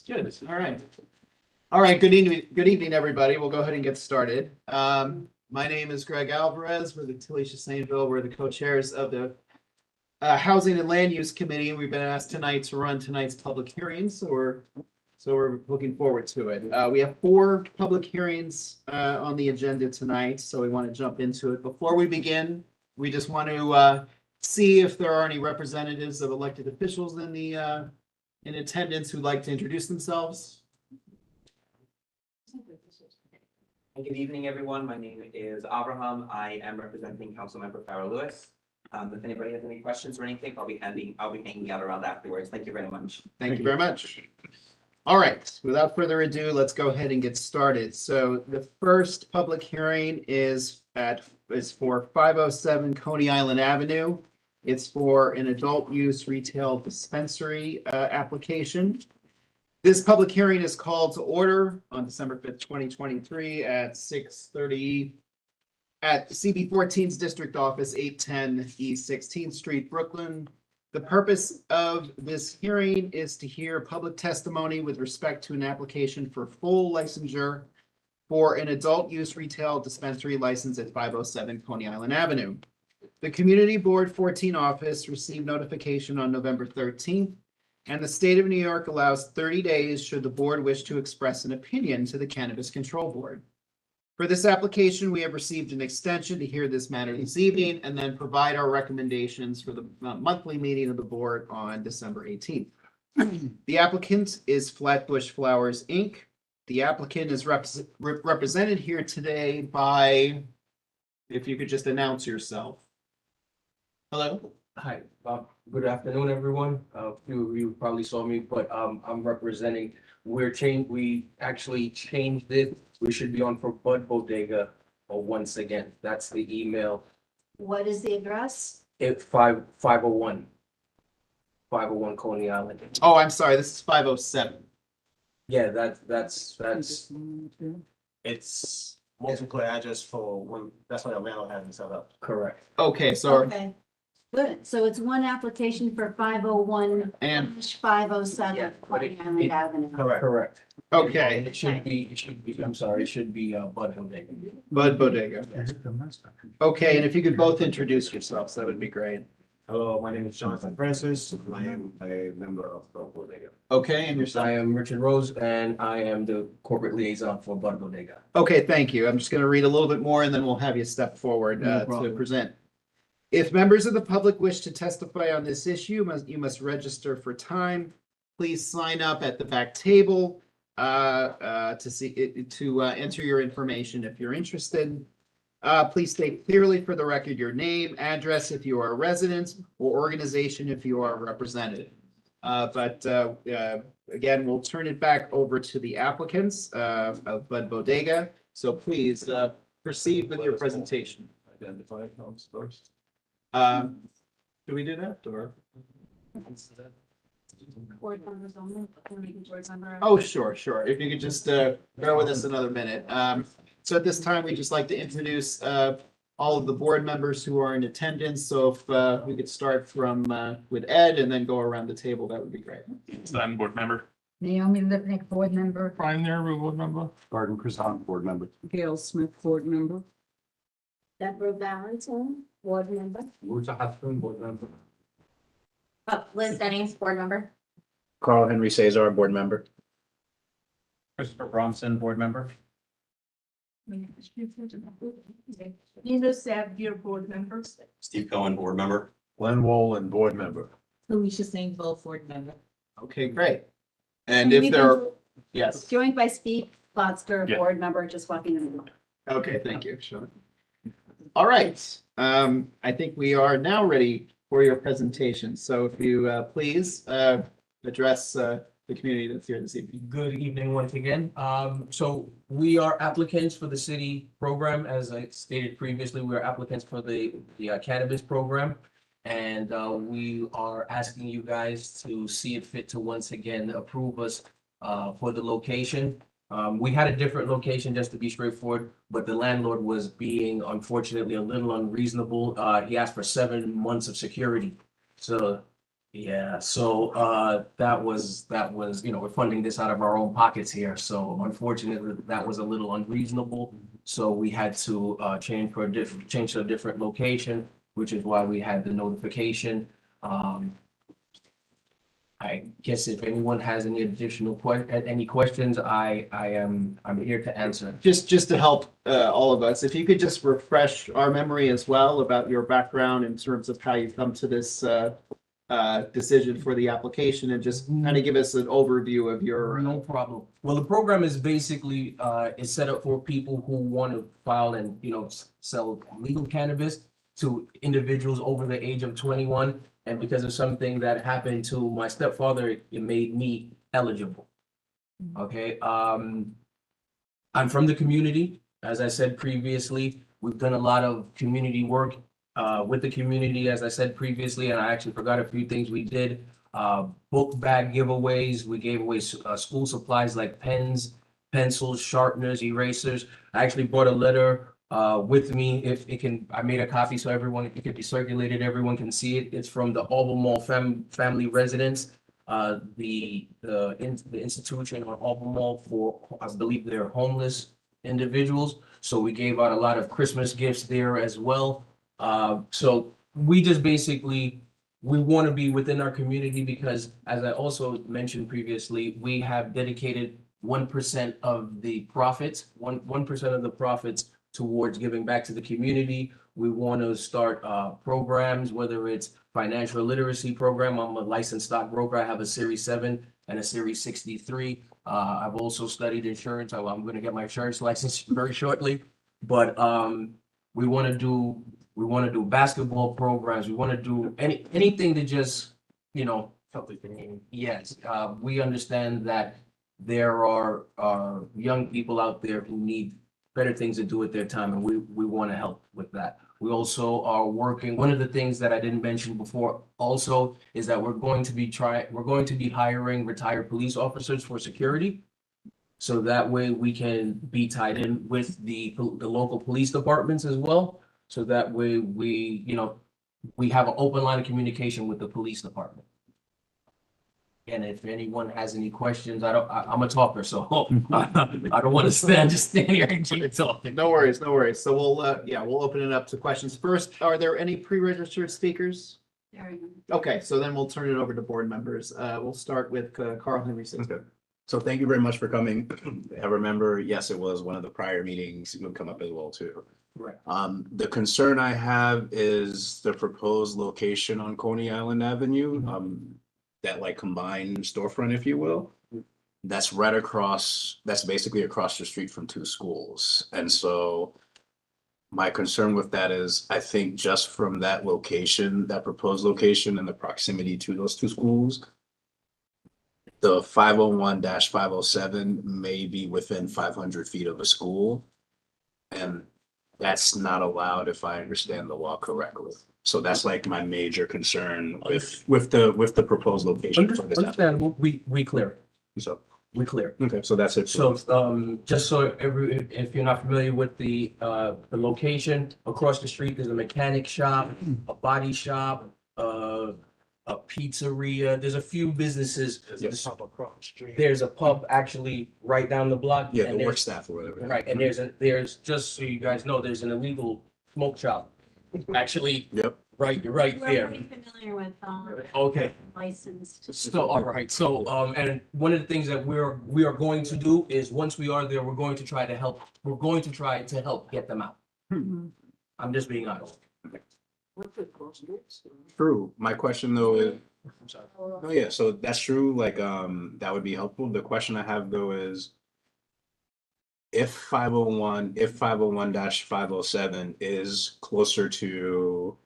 Good. All right. All right. Good evening. Good evening, everybody. We'll go ahead and get started. My name is Greg Alvarez. We're the Talisha Sainville. We're the co-chairs of the Housing and Land Use Committee. We've been asked tonight to run tonight's public hearings, so we're looking forward to it. We have 4 public hearings on the agenda tonight, so we want to jump into it. Before we begin, we just want to see if there are any representatives of elected officials in attendance who'd like to introduce themselves. Good evening, everyone. My name is Abraham. I am representing Councilmember Farrell Lewis. If anybody has any questions or anything, I'll be hanging out around afterwards. Thank you very much. Thank you very much. All right, without further ado, let's go ahead and get started. So the first public hearing is for 507 Coney Island Avenue. It's for an adult use retail dispensary application. This public hearing is called to order on December 5th, 2023 at 6:30 at CB14's district office, 810 East 16th Street, Brooklyn. The purpose of this hearing is to hear public testimony with respect to an application for full licensure for an adult use retail dispensary license at 507 Coney Island Avenue. The Community Board 14 office received notification on November 13th, and the state of New York allows 30 days should the board wish to express an opinion to the Cannabis Control Board. For this application, we have received an extension to hear this matter this evening and then provide our recommendations for the monthly meeting of the board on December 18th. The applicant is Flatbush Flowers, Inc. The applicant is represented here today by, if you could just announce yourself. Hello. Hi, good afternoon, everyone. A few of you probably saw me, but I'm representing, we actually changed it. We should be on for Bud Bodega once again. That's the email. What is the address? It's 501 Coney Island. Oh, I'm sorry. This is 507. Yeah, that's It's multiple address for when, that's why the landlord hasn't set up. correct. Okay, so Okay, good. So it's one application for 501 and 507 Yeah, but Coney Island Avenue. Correct. okay, It should be, I'm sorry, it should be Bud Bodega. Bud Bodega. Okay, and if you could both introduce yourselves, that would be great. Hello, my name is Jonathan Francis. I am a member of Bud Bodega. Okay, and yourself. I am Richard Rose and I am the corporate liaison for Bud Bodega. Okay, thank you. I'm just going to read a little bit more and then we'll have you step forward No to problem. present. If members of the public wish to testify on this issue, you must register for time. Please sign up at the back table to enter your information if you're interested. Please state clearly for the record your name, address if you are a resident, or organization if you are a representative. Again, we'll turn it back over to the applicants of Bud Bodega. So please proceed with your presentation. Identify comes first. Do we do that or? Board members only. Can we do board member? Oh, sure. If you could just bear with us another minute. So at this time, we'd just like to introduce all of the board members who are in attendance. So if we could start from with Ed and then go around the table, that would be great. I'm board member. Naomi Lipnick, board member. Brian there, board member. Garden Croissant, board member. Gail Smith, board member. Deborah Valentine, board member. Ruta Hudson, board member. Liz Dennings, board member. Carl Henry Cesar, board member. Christopher Bronson, board member. Nina Savir, board member. Steve Cohen, board member. Glenn Wolin, board member. Alicia Saintville, board member. Okay, great. And if there are, yes. Joined by Steve Klotzker, Yeah. board member, just walking in the room. Okay, thank you. Sure. All right. I think we are now ready for your presentation. So if you please address the community that's here this evening. Good evening once again. So we are applicants for the city program. As I stated previously, we are applicants for the cannabis program. And we are asking you guys to see it fit to once again approve us for the location. We had a different location, just to be straightforward, but the landlord was being unfortunately a little unreasonable. He asked for 7 months of security. So, yeah, so that was, we're funding this out of our own pockets here. So unfortunately, that was a little unreasonable. So we had to change to a different location, which is why we had the notification. I guess if anyone has any additional any questions, I'm here to answer. Just to help all of us, if you could just refresh our memory as well about your background in terms of how you've come to this decision for the application, and just kind of give us an overview of your. No problem. Well, the program is basically is set up for people who want to file and, sell legal cannabis to individuals over the age of 21. And because of something that happened to my stepfather, it made me eligible. Okay, I'm from the community. As I said previously, we've done a lot of community work with the community, as I said previously, and I actually forgot a few things we did. Book bag giveaways. We gave away school supplies like pens, pencils, sharpeners, erasers. I actually brought a letter with me. If it can, I made a copy so it can be circulated. Everyone can see it. It's from the Albemarle family residence. The institution on Albemarle for, I believe they're homeless individuals. So we gave out a lot of Christmas gifts there as well. So we just basically, we want to be within our community because, as I also mentioned previously, we have dedicated 1% of the profits, 1% of the profits towards giving back to the community. We want to start programs, whether it's financial literacy program. I'm a licensed stockbroker. I have a Series 7 and a Series 63. I've also studied insurance. I'm going to get my insurance license very shortly. But we want to do basketball programs. We want to do anything to just, help the community. Yes, we understand that there are young people out there who need better things to do with their time, and we want to help with that. We also are working. One of the things that I didn't mention before also is that we're going to be hiring retired police officers for security. So that way we can be tied in with the local police departments as well. So that way we have an open line of communication with the police department. And if anyone has any questions, I'm a talker, so I don't want to just stand here and keep talking. No worries, no worries. So we'll open it up to questions. First, are there any pre-registered speakers? Okay, so then we'll turn it over to board members. We'll start with Carl Henry. Okay. So thank you very much for coming. I remember, yes, it was one of the prior meetings. It would come up as well too. Right. The concern I have is the proposed location on Coney Island Avenue. That like combined storefront, if you will. That's right across, that's basically across the street from 2 schools. And so my concern with that is, I think just from that location, that proposed location and the proximity to those 2 schools, the 501-507 may be within 500 feet of a school. And that's not allowed if I understand the law correctly. So that's like my major concern with the proposed location. for this Understandable. We clear. So, We clear. okay, so that's it. So just so if you're not familiar with the location, across the street, there's a mechanic shop, a body shop, a pizzeria. There's a few businesses. There's a pub actually right down the block. Yeah, and the work there's- staff or whatever. Right, and there's, just so you guys know, there's an illegal smoke shop. Actually, Yep. right We're there. very familiar with Okay. licensed. So, all right, so, and one of the things that we are going to do is, once we are there, we're going to try to help get them out. I'm just being honest. True. My question though is, I'm sorry. oh yeah, so that's true. Like, that would be helpful. The question I have though is, if 501-507 is closer to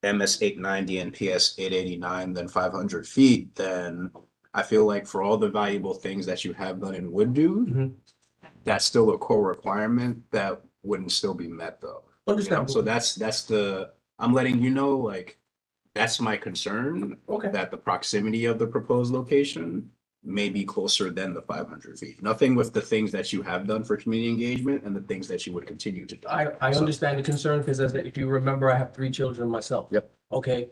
MS 890 and PS 889 than 500 feet, then I feel like for all the valuable things that you have done and would do, Mhm. that's still a core requirement that wouldn't still be met though. Understandable. So I'm letting you know, like, that's my concern. Okay. That the proximity of the proposed location may be closer than the 500 feet. Nothing with the things that you have done for community engagement and the things that you would continue to do. I understand the concern because if you remember, I have 3 children myself. Yep. Okay,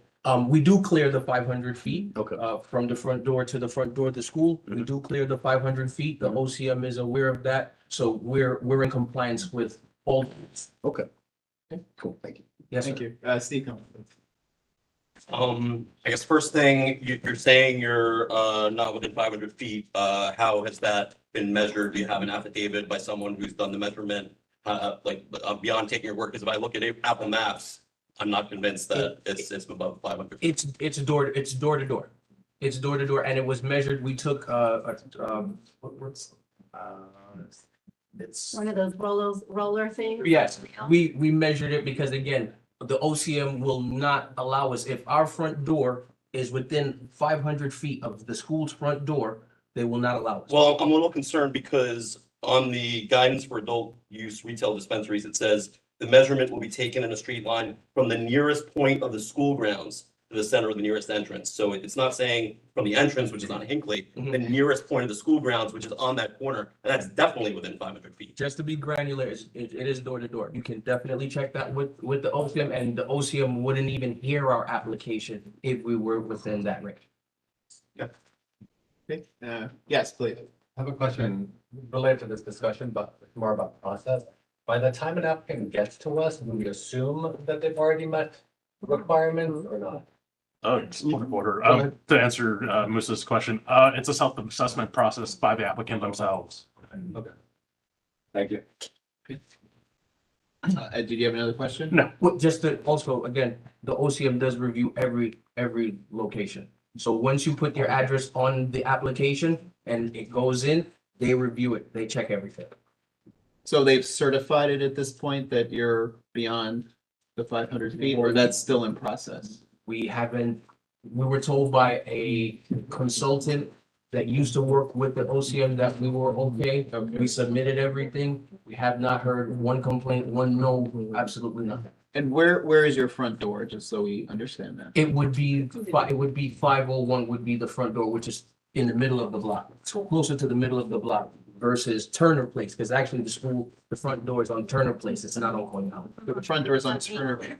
we do clear the 500 feet. Okay. From the front door to the front door of the school. We do clear the 500 feet. The OCM is aware of that. So we're in compliance with all. Okay. Cool, thank you. Yes, Thank sir. you. Steve, come on. I guess first thing, you're saying you're not within 500 feet. How has that been measured? Do you have an affidavit by someone who's done the measurement? Beyond taking your word, because if I look at Apple Maps, I'm not convinced that it's above 500. It's door to door. It's door to door, and it was measured. We took it's One of those roller things? yes, we measured it because again, the OCM will not allow us, if our front door is within 500 feet of the school's front door, they will not allow us. Well, I'm a little concerned because on the guidance for adult use retail dispensaries, it says the measurement will be taken in a straight line from the nearest point of the school grounds to the center of the nearest entrance. So it's not saying from the entrance, which is on Hinckley, the nearest point of the school grounds, which is on that corner, and that's definitely within 500 feet. Just to be granular, it is door to door. You can definitely check that with the OCM, and the OCM wouldn't even hear our application if we were within that range. Okay, yes, please. I have a question related to this discussion, but more about the process. By the time an applicant gets to us, do we assume that they've already met requirements or not? Just point of order. To answer Moose's question, it's a self-assessment process by the applicant themselves. Okay. Thank you. Did you have another question? No. Well, just to also, again, the OCM does review every location. So once you put your address on the application and it goes in, they review it, they check everything. So they've certified it at this point that you're beyond the 500 feet, or that's still in process? We were told by a consultant that used to work with the OCM that we were okay. We submitted everything. We have not heard one complaint, one no, absolutely nothing. And where is your front door, just so we understand that? It would be 501 would be the front door, which is in the middle of the block, closer to the middle of the block versus Turner Place, because actually the front door is on Turner Place. It's not on Coney Island. The front door is on Turner.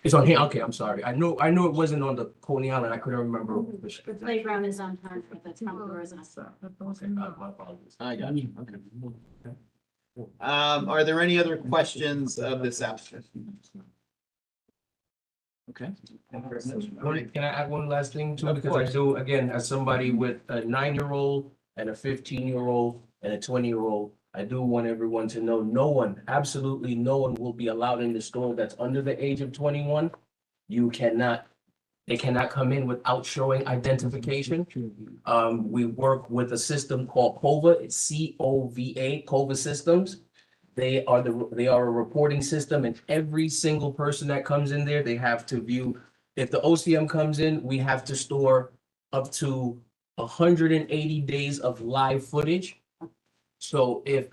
It's on here. Okay, I'm sorry. I know it wasn't on the Coney Island. I couldn't remember. The playground is on Turner, that's front door is on. Okay, my apologies. I got you. Okay. Are there any other questions of this applicant? Okay. Can I add one last thing too? Of Because I course. do, again, as somebody with a 9-year-old and a 15-year-old and a 20-year-old, I do want everyone to know, no one, absolutely no one will be allowed in the store that's under the age of 21. They cannot come in without showing identification. We work with a system called COVA, it's COVA, COVA Systems. They are a reporting system, and every single person that comes in there, they have to view. If the OCM comes in, we have to store up to 180 days of live footage. So if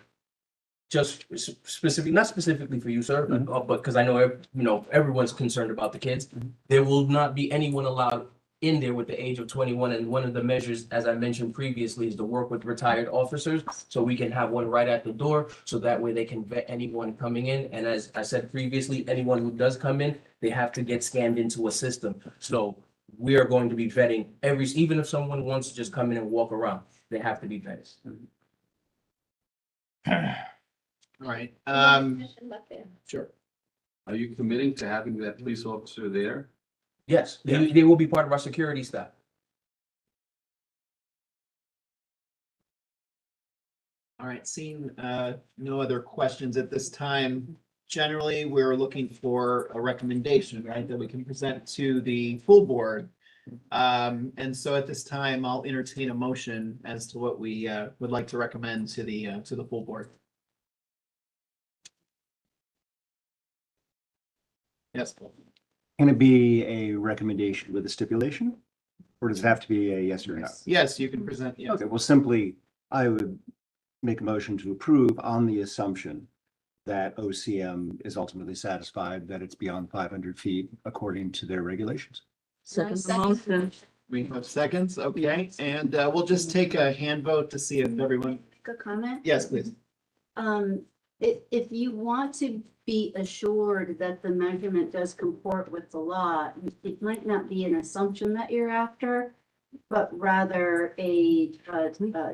just specific, not specifically for you, sir, but because I know, everyone's concerned about the kids, there will not be anyone allowed in there with the age of 21. And one of the measures, as I mentioned previously, is to work with retired officers. So we can have one right at the door. So that way they can vet anyone coming in. And as I said previously, anyone who does come in, they have to get scanned into a system. So we are going to be vetting even if someone wants to just come in and walk around, they have to be vetted. All right, sure. Are you committing to having that police officer there? Yes, they will be part of our security staff. All right, seeing no other questions at this time. Generally, we're looking for a recommendation, right, that we can present to the full board. And so at this time, I'll entertain a motion as to what we would like to recommend to the full board. Yes. Can it be a recommendation with a stipulation? Or does it have to be a yes or no? Yes, you can present, yes. Okay, well, simply, I would make a motion to approve on the assumption that OCM is ultimately satisfied that it's beyond 500 feet according to their regulations. Second motion. We have seconds, okay, and we'll just take a hand vote to see if everyone, Make a comment? yes, please. If you want to be assured that the measurement does comport with the law, it might not be an assumption that you're after, but rather a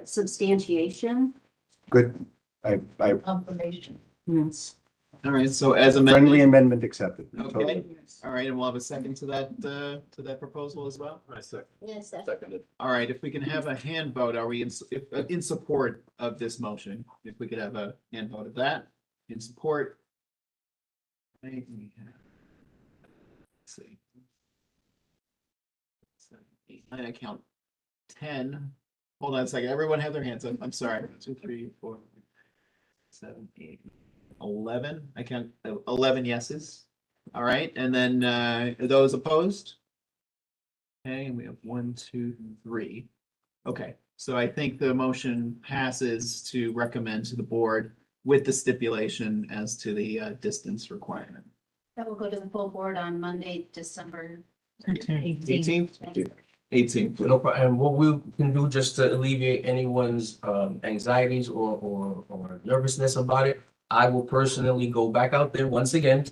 substantiation. Good. I Confirmation. Yes. All right, so as friendly amended, amendment accepted. okay, all right, and we'll have a second to that proposal as well? Yes. Seconded. All right, if we can have a hand vote, are we in support of this motion? If we could have a hand vote of that, in support. I think we have- let's see. 7, 8, 9, I count 10. Hold on a second, everyone have their hands up, I'm sorry. 2, 3, 4, 7, 8, 11, I count 11 yeses. All right, and then those opposed? Okay, and we have 1, 2, 3. Okay, so I think the motion passes to recommend to the board with the stipulation as to the distance requirement. That will go to the full board on Monday, December 18th? 18th. No problem. And what we can do just to alleviate anyone's anxieties or nervousness about it, I will personally go back out there once again,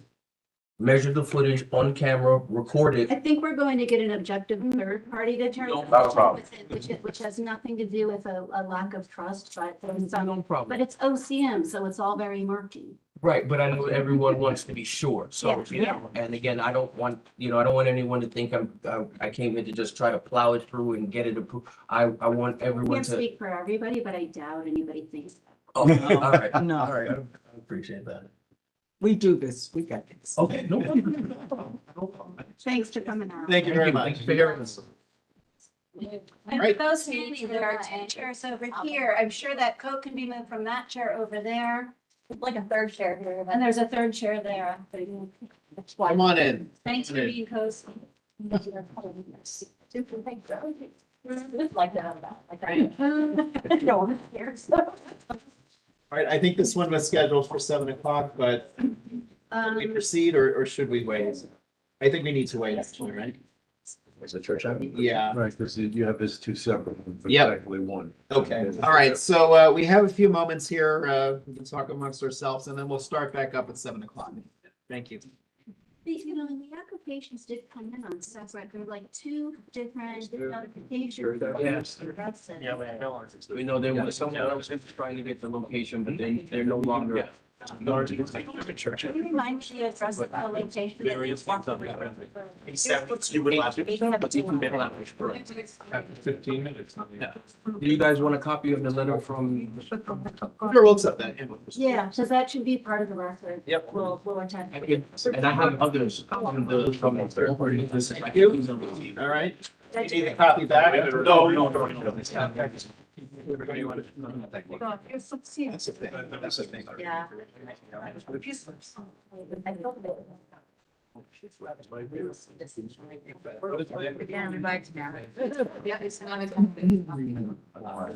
measure the footage on camera, record it. I think we're going to get an objective third party to determine. No problem. Which has nothing to do with a lack of trust, but No problem. but it's OCM, so it's all very murky. Right, but I know everyone wants to be sure, so, Yeah. and again, I don't want anyone to think I came here to just try to plow it through and get it approved. I want I everyone can't to. speak for everybody, but I doubt anybody thinks that. Oh, all right, No. all right, I appreciate that. We do this. We got this. Okay, no problem. No problem. Thanks for coming out. Thank you very much. Thank you for hearing us. And Right. those standing, there are two chairs over here. I'm sure that coat can be moved from that chair over there. Like a third chair here. And there's a third chair there. Come on in. Thanks for being cozy. Like that. Right. No one cares. All right, I think this one was scheduled for 7 o'clock, but should we proceed or should we wait? I think we need to wait, actually, right? Was it Church Ave? Yeah, Right, because you have this two separate, but Yep. technically one. okay, all right, so we have a few moments here, we can talk amongst ourselves, and then we'll start back up at 7 o'clock. Thank you. You know, the applications did come in on separate, there were like two different notifications. Yes. That's it. We know there was someone else trying to get the location, but they're no longer. Can you remind me to address the location? After 15 minutes. Do you guys want a copy of the letter from? Sure, we'll accept that. Yeah, so that should be part of the record. Yep. We'll attend. And I have others from the third party. All right, you need a copy back? No. That's the thing, that's the thing. Yeah. Yeah, we like to now. Yeah, it's not a.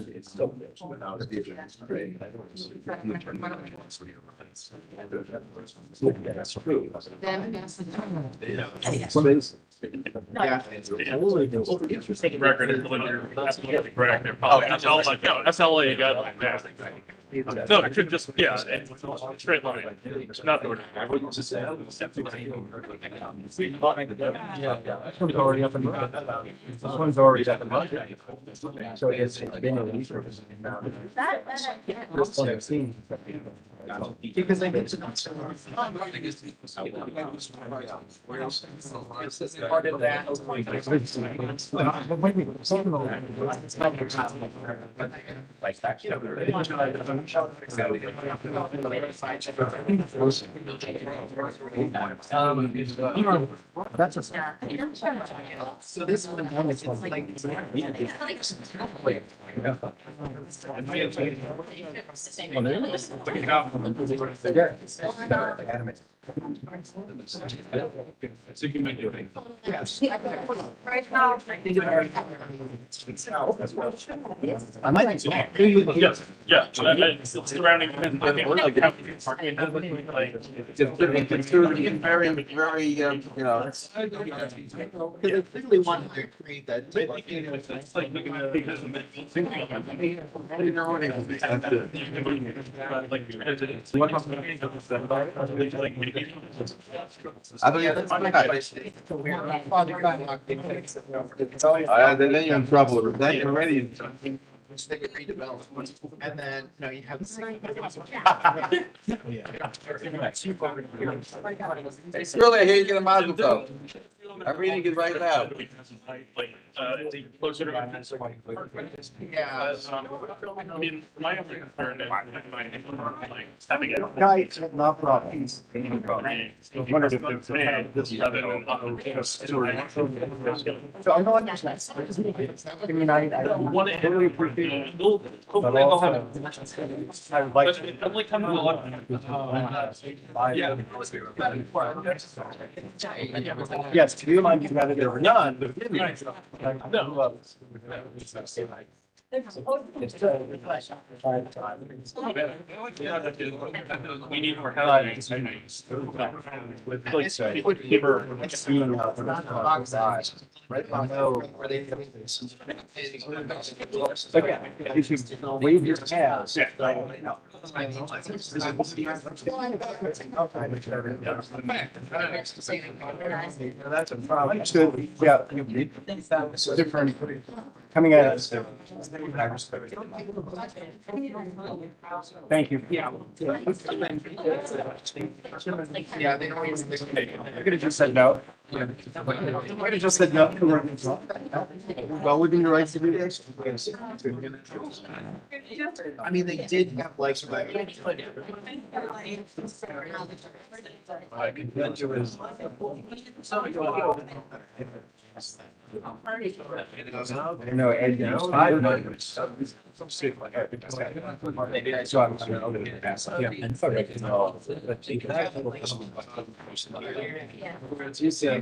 It's still. Now it's the agenda. Great. Yeah. Record is correct. That's LA guideline. No, it should just, yeah, straight line, not the. This one's already up and running. This one's already up and running. So it's been a week. This one I've seen. Because they. Part of that. That's a. So this one, it's like. So you can make it. Yes. Right now. I might. Yes, yeah, it's surrounding. Very, very, you know. Because they clearly wanted to create that. type of- It's like looking at it. Then you're in trouble. Then you're ready. They could redevelop. And then, no, you have. It's really, I hear you get a mazel tov. I'm reading it right now. Closer to. Yeah. I mean, my only concern is like having it. Guys, not problems. So I know I mean, I really appreciate. But also, I would like to. I'm like, kind of a lot. Yes, to be like, rather there were none, but. No. We need more housing. With like people here. Right. Where they. Wave your hands. That's a problem. Understood. Yeah. It's different. Coming at us. Thank you. Yeah. Yeah, they always. I could have just said no. I could have just said no. Well, within your rights to do this. I mean, they did have like. No, Ed, no, I don't know. So I'm gonna pass. Yeah. You say.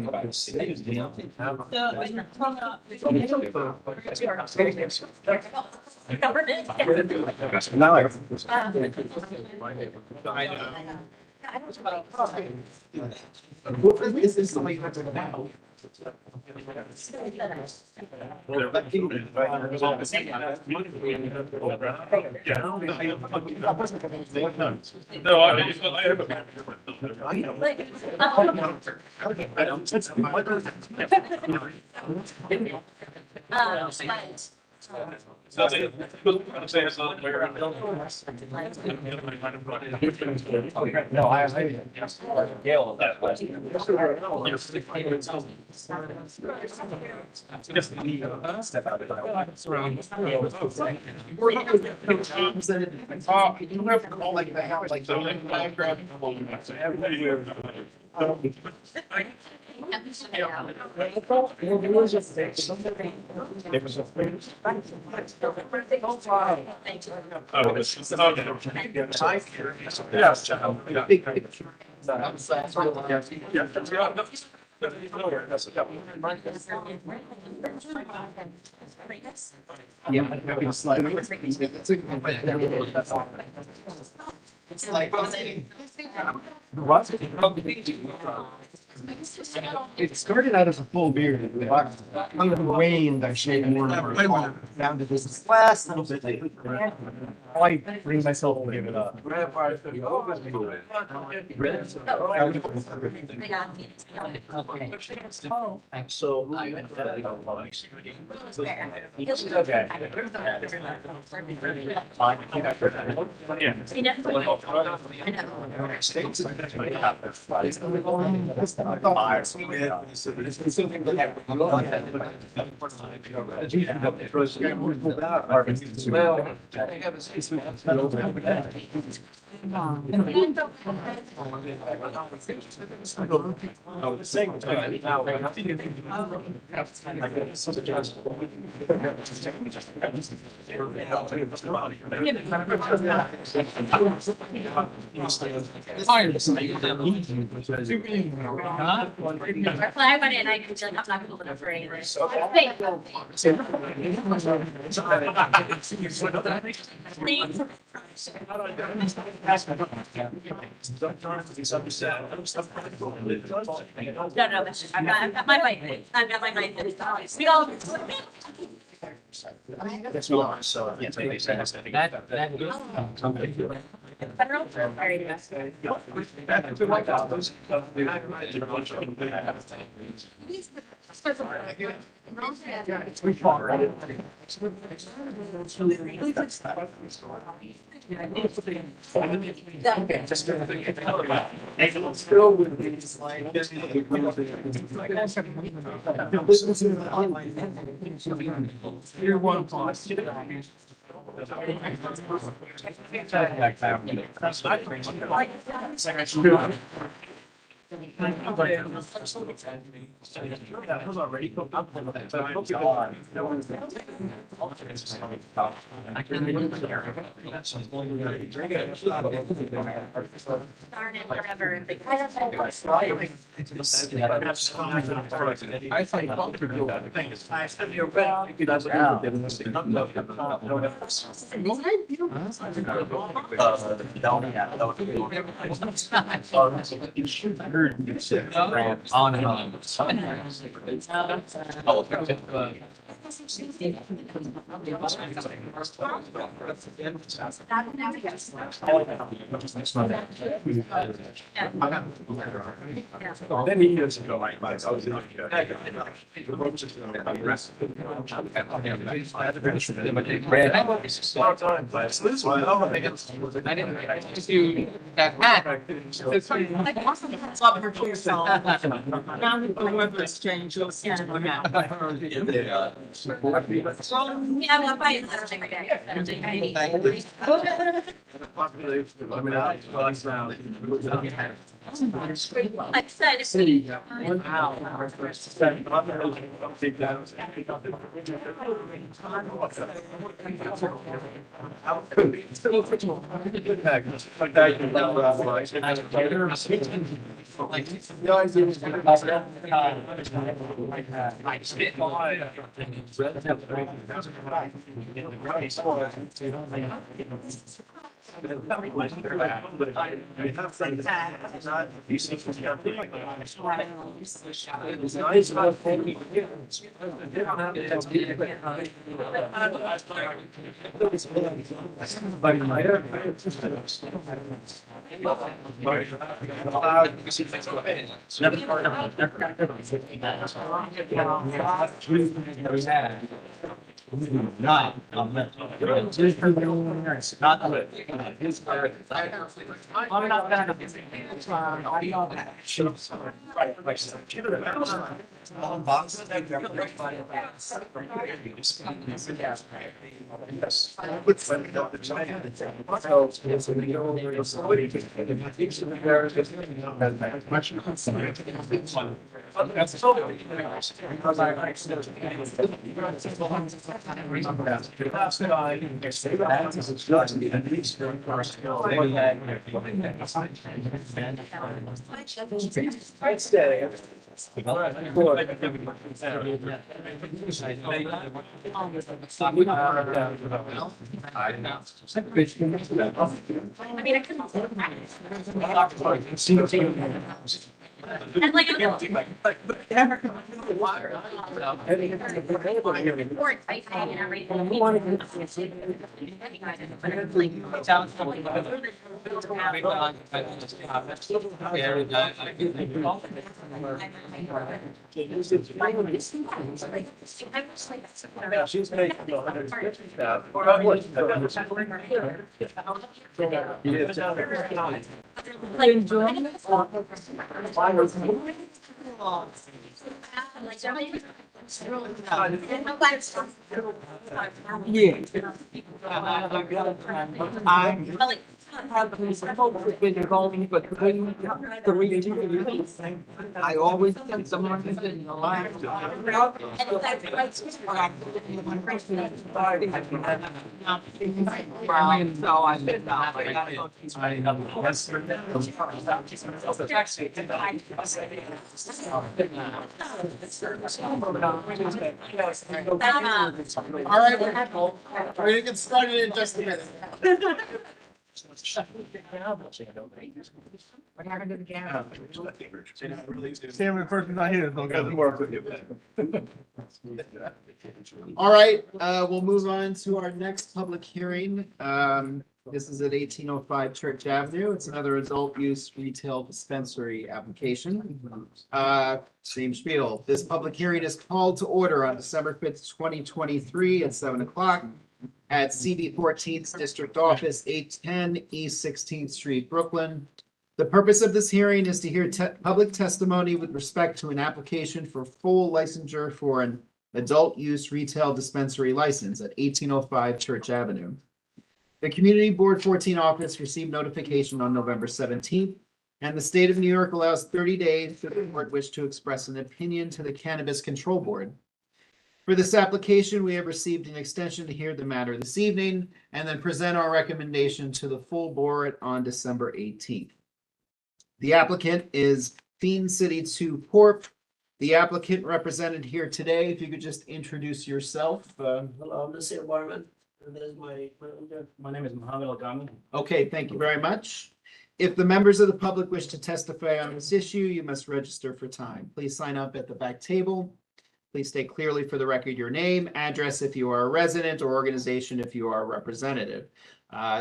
Now I. What is this something that's now? No, I have a. I'm saying it's not where. No, I. Gail. Step out of You have to call like that, like the background. Yes. Big picture. Yeah. It's like. It started out as a full beard, but under the rain, I shaved more and more. Down to this last little bit. I bring myself to give it up. So. I went in, I feel like I'm not gonna open up for anything. No, no, I've got my mic. I've got my mic. We all. That's not, so. Federal. Very best. You're one pause. Darn it, forever. I think. On and on. Then he years ago, I was in. Yeah, I'm buying that every day. Like I said, it's Not. I'm not gonna. And like, report typing and everything. Like, enjoying it. I always think someone is in the line. So I said, no, I gotta go. All right, we're gonna get started in just a minute. What happened to the camera? Sam, the person's not here, they'll go. All right, we'll move on to our next public hearing. This is at 1805 Church Avenue. It's another adult use retail dispensary application. Same spiel. This public hearing is called to order on December 5th, 2023 at 7 o'clock at CB14's District Office, 810 East 16th Street, Brooklyn. The purpose of this hearing is to hear public testimony with respect to an application for full licensure for an adult use retail dispensary license at 1805 Church Avenue. The Community Board 14 office received notification on November 17th, and the state of New York allows 30 days for the board wish to express an opinion to the Cannabis Control Board. For this application, we have received an extension to hear the matter this evening and then present our recommendation to the full board on December 18th. The applicant is Fiend City 2 Corp. The applicant represented here today, if you could just introduce yourself. Hello, I'm the same environment. And there's my name is Mohammed Al-Gami. Okay, thank you very much. If the members of the public wish to testify on this issue, you must register for time. Please sign up at the back table. Please state clearly for the record your name, address if you are a resident, or organization if you are a representative.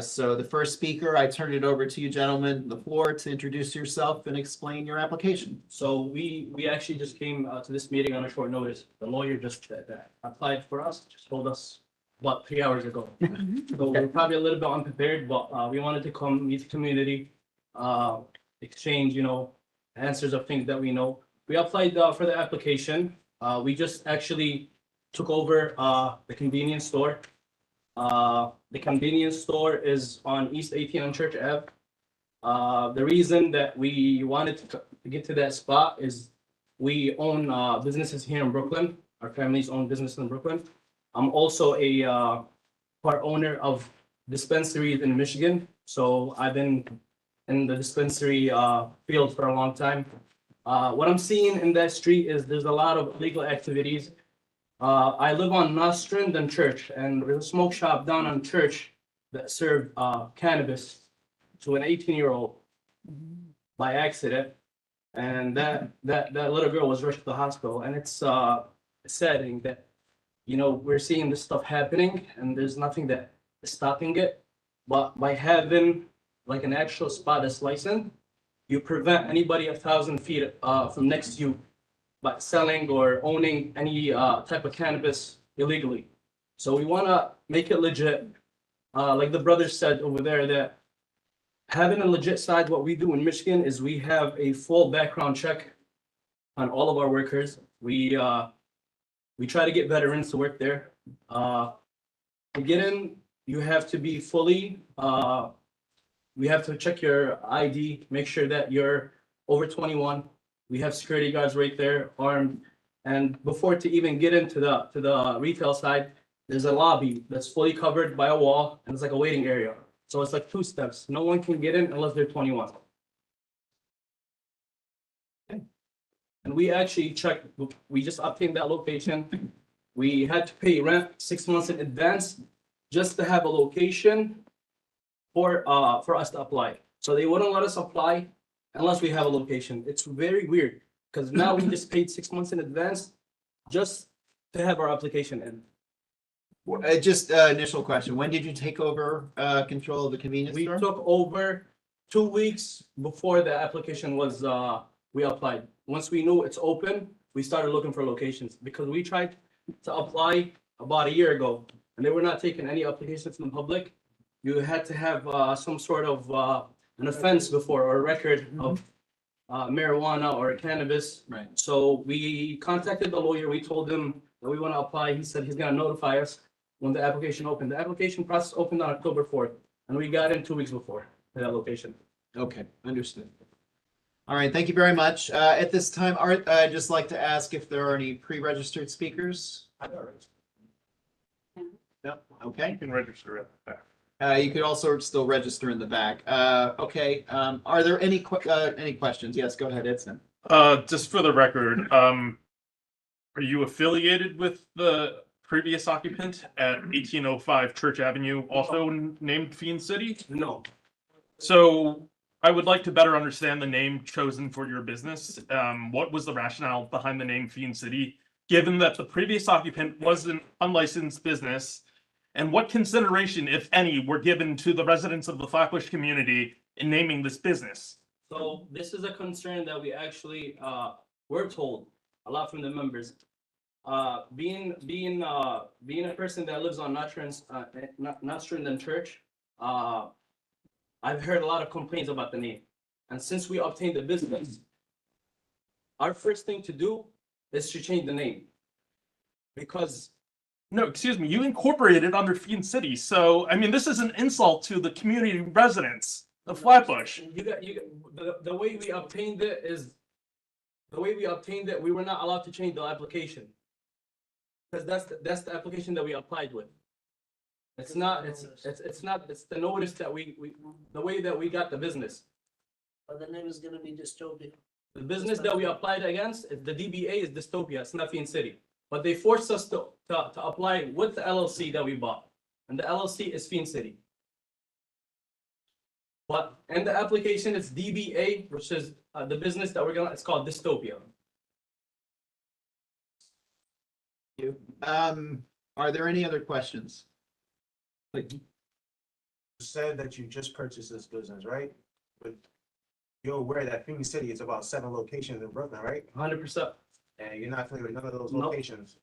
So the first speaker, I turn it over to you gentlemen, the floor, to introduce yourself and explain your application. So we actually just came to this meeting on a short notice. The lawyer just applied for us, just told us about 3 hours ago. So we're probably a little bit unprepared, but we wanted to come meet the community, exchange, answers of things that we know. We applied for the application. We just actually took over the convenience store. The convenience store is on East 18 on Church Ave. The reason that we wanted to get to that spot is we own businesses here in Brooklyn. Our families own business in Brooklyn. I'm also a part owner of dispensaries in Michigan. So I've been in the dispensary field for a long time. What I'm seeing in that street is there's a lot of illegal activities. I live on Nostrand and Church, and there's a smoke shop down on Church that served cannabis to an 18-year-old by accident. And that little girl was rushed to the hospital. And it's saddening that, we're seeing this stuff happening and there's nothing that is stopping it. But by having like an actual spot that's licensed, you prevent anybody 1,000 feet from next to you by selling or owning any type of cannabis illegally. So we want to make it legit. Like the brother said over there, that having a legit side, what we do in Michigan is we have a full background check on all of our workers. We try to get veterans to work there. To get in, you have to be fully, we have to check your ID, make sure that you're over 21. We have security guards right there, armed. And before to even get into the retail side, there's a lobby that's fully covered by a wall, and it's like a waiting area. So it's like 2 steps. No one can get in unless they're 21. And we actually checked, we just obtained that location. We had to pay rent 6 months in advance just to have a location for us to apply. So they wouldn't let us apply unless we have a location. It's very weird because now we just paid 6 months in advance just to have our application in. Just initial question. When did you take over control of the convenience We store? took over 2 weeks before the application was, we applied. Once we knew it's open, we started looking for locations because we tried to apply about a year ago and they were not taking any applications from the public. You had to have some sort of an offense before or a record of marijuana or cannabis. Right. So we contacted the lawyer. We told him that we want to apply. He said he's going to notify us when the application opened. The application process opened on October 4th and we got in 2 weeks before. that location. Okay, understood. All right, thank you very much. At this time, Art, I'd just like to ask if there are any pre-registered speakers? No, okay. You can register at the back. You could also still register in the back. Okay, are there any questions? Yes, go ahead, Edson. Just for the record, are you affiliated with the previous occupant at 1805 Church Avenue, also named Fiend City? No, So I would like to better understand the name chosen for your business. What was the rationale behind the name Fiend City, given that the previous occupant was an unlicensed business? And what consideration, if any, were given to the residents of the Flatbush community in naming this business? so this is a concern that we actually, were told a lot from the members. Being a person that lives on Nostrand and Church, I've heard a lot of complaints about the name. And since we obtained the business, our first thing to do is to change the name. Because No, excuse me, you incorporated under Fiend City, so, I mean, this is an insult to the community residents of Flatbush. the way we obtained it is, we were not allowed to change the application. Because that's the application that we applied with. It's not, it's the notice that the way that we got the business. But the name is gonna be Dystopia. The business that we applied against, the DBA is Dystopia, it's not Fiend City. But they forced us to apply with the LLC that we bought. And the LLC is Fiend City. But in the application, it's DBA, which is the business that it's called Dystopia. Are there any other questions? You said that you just purchased this business, right? But you're aware that Phoenix City is about 7 locations in Brooklyn, right? 100%. And you're not familiar with none of those Nope. locations?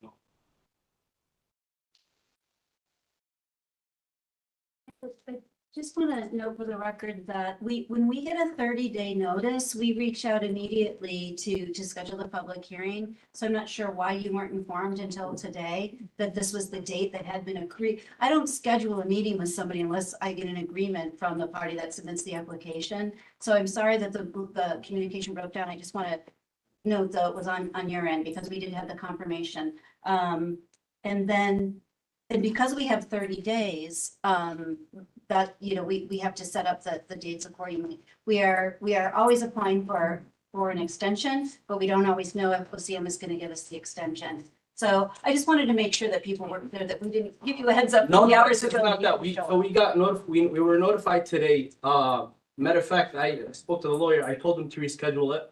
I just want to note for the record that when we get a 30-day notice, we reach out immediately to schedule the public hearing. So I'm not sure why you weren't informed until today that this was the date that had been agreed. I don't schedule a meeting with somebody unless I get an agreement from the party that submits the application. So I'm sorry that the communication broke down. I just want to note that it was on your end because we did have the confirmation. And because we have 30 days, that, we have to set up the dates accordingly. We are always applying for an extension, but we don't always know if OCM is going to give us the extension. So I just wanted to make sure that people were clear that we didn't give you a heads up. No, the hours it's ago. not that. We got we were notified today. Matter of fact, I spoke to the lawyer. I told him to reschedule it.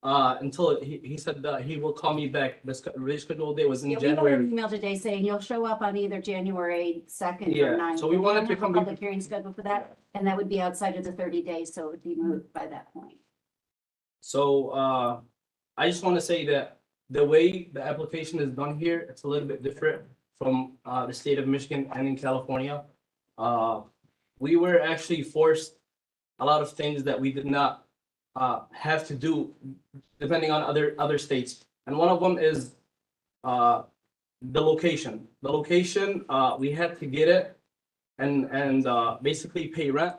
Until he said that he will call me back. The rescheduled date was in Yeah, we got January. an email today saying you'll show up on either January 2nd Yeah, or 9th. so we wanted to have a come- Public hearing scheduled for that, and that would be outside of the 30 days, so it would be moved by that point. So, I just want to say that the way the application is done here, it's a little bit different from, the state of Michigan and in California. We were actually forced a lot of things that we did not, have to do depending on other states. And one of them is, the location. The location, we had to get it and basically pay rent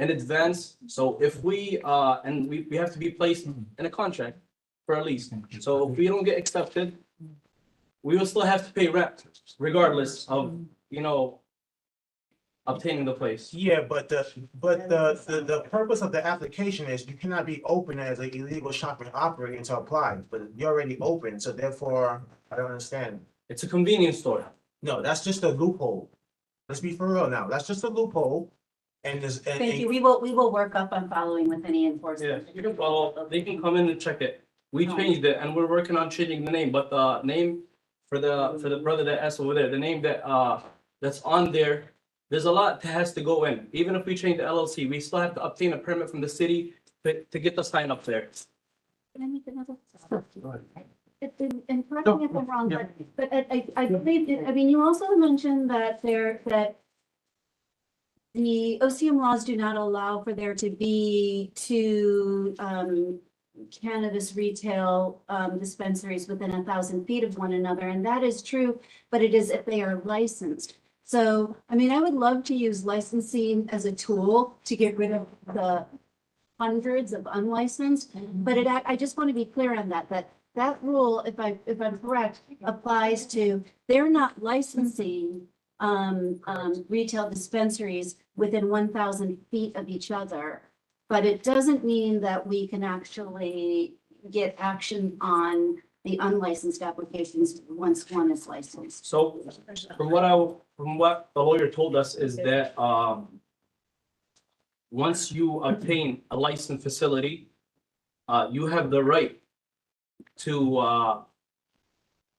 in advance. So if we have to be placed in a contract for a lease. So if we don't get accepted, we will still have to pay rent regardless of, obtaining the place. Yeah, but the purpose of the application is you cannot be open as an illegal shop and operating to apply, but you're already open, so therefore, I don't understand. It's a convenience store. No, that's just a loophole. Let's be for real now. That's just a loophole. And there's. Thank you. We will work up on following with any enforcement. Yeah, you can follow, they can come in and check it. We changed it and we're working on changing the name, but the name for the brother that asked over there, the name that's on there, there's a lot that has to go in. Even if we change the LLC, we still have to obtain a permit from the city to get the sign up there. Can I make another? And correct me if I'm wrong, but I believe, you also mentioned that the OCM laws do not allow for there to be two cannabis retail dispensaries within 1,000 feet of one another, and that is true, but it is if they are licensed. So, I mean, I would love to use licensing as a tool to get rid of the hundreds of unlicensed, but I just want to be clear on that rule, if I'm correct, applies to, they're not licensing retail dispensaries within 1,000 feet of each other. But it doesn't mean that we can actually get action on the unlicensed applications once one is licensed. So from what the lawyer told us is that, once you obtain a licensed facility, you have the right to,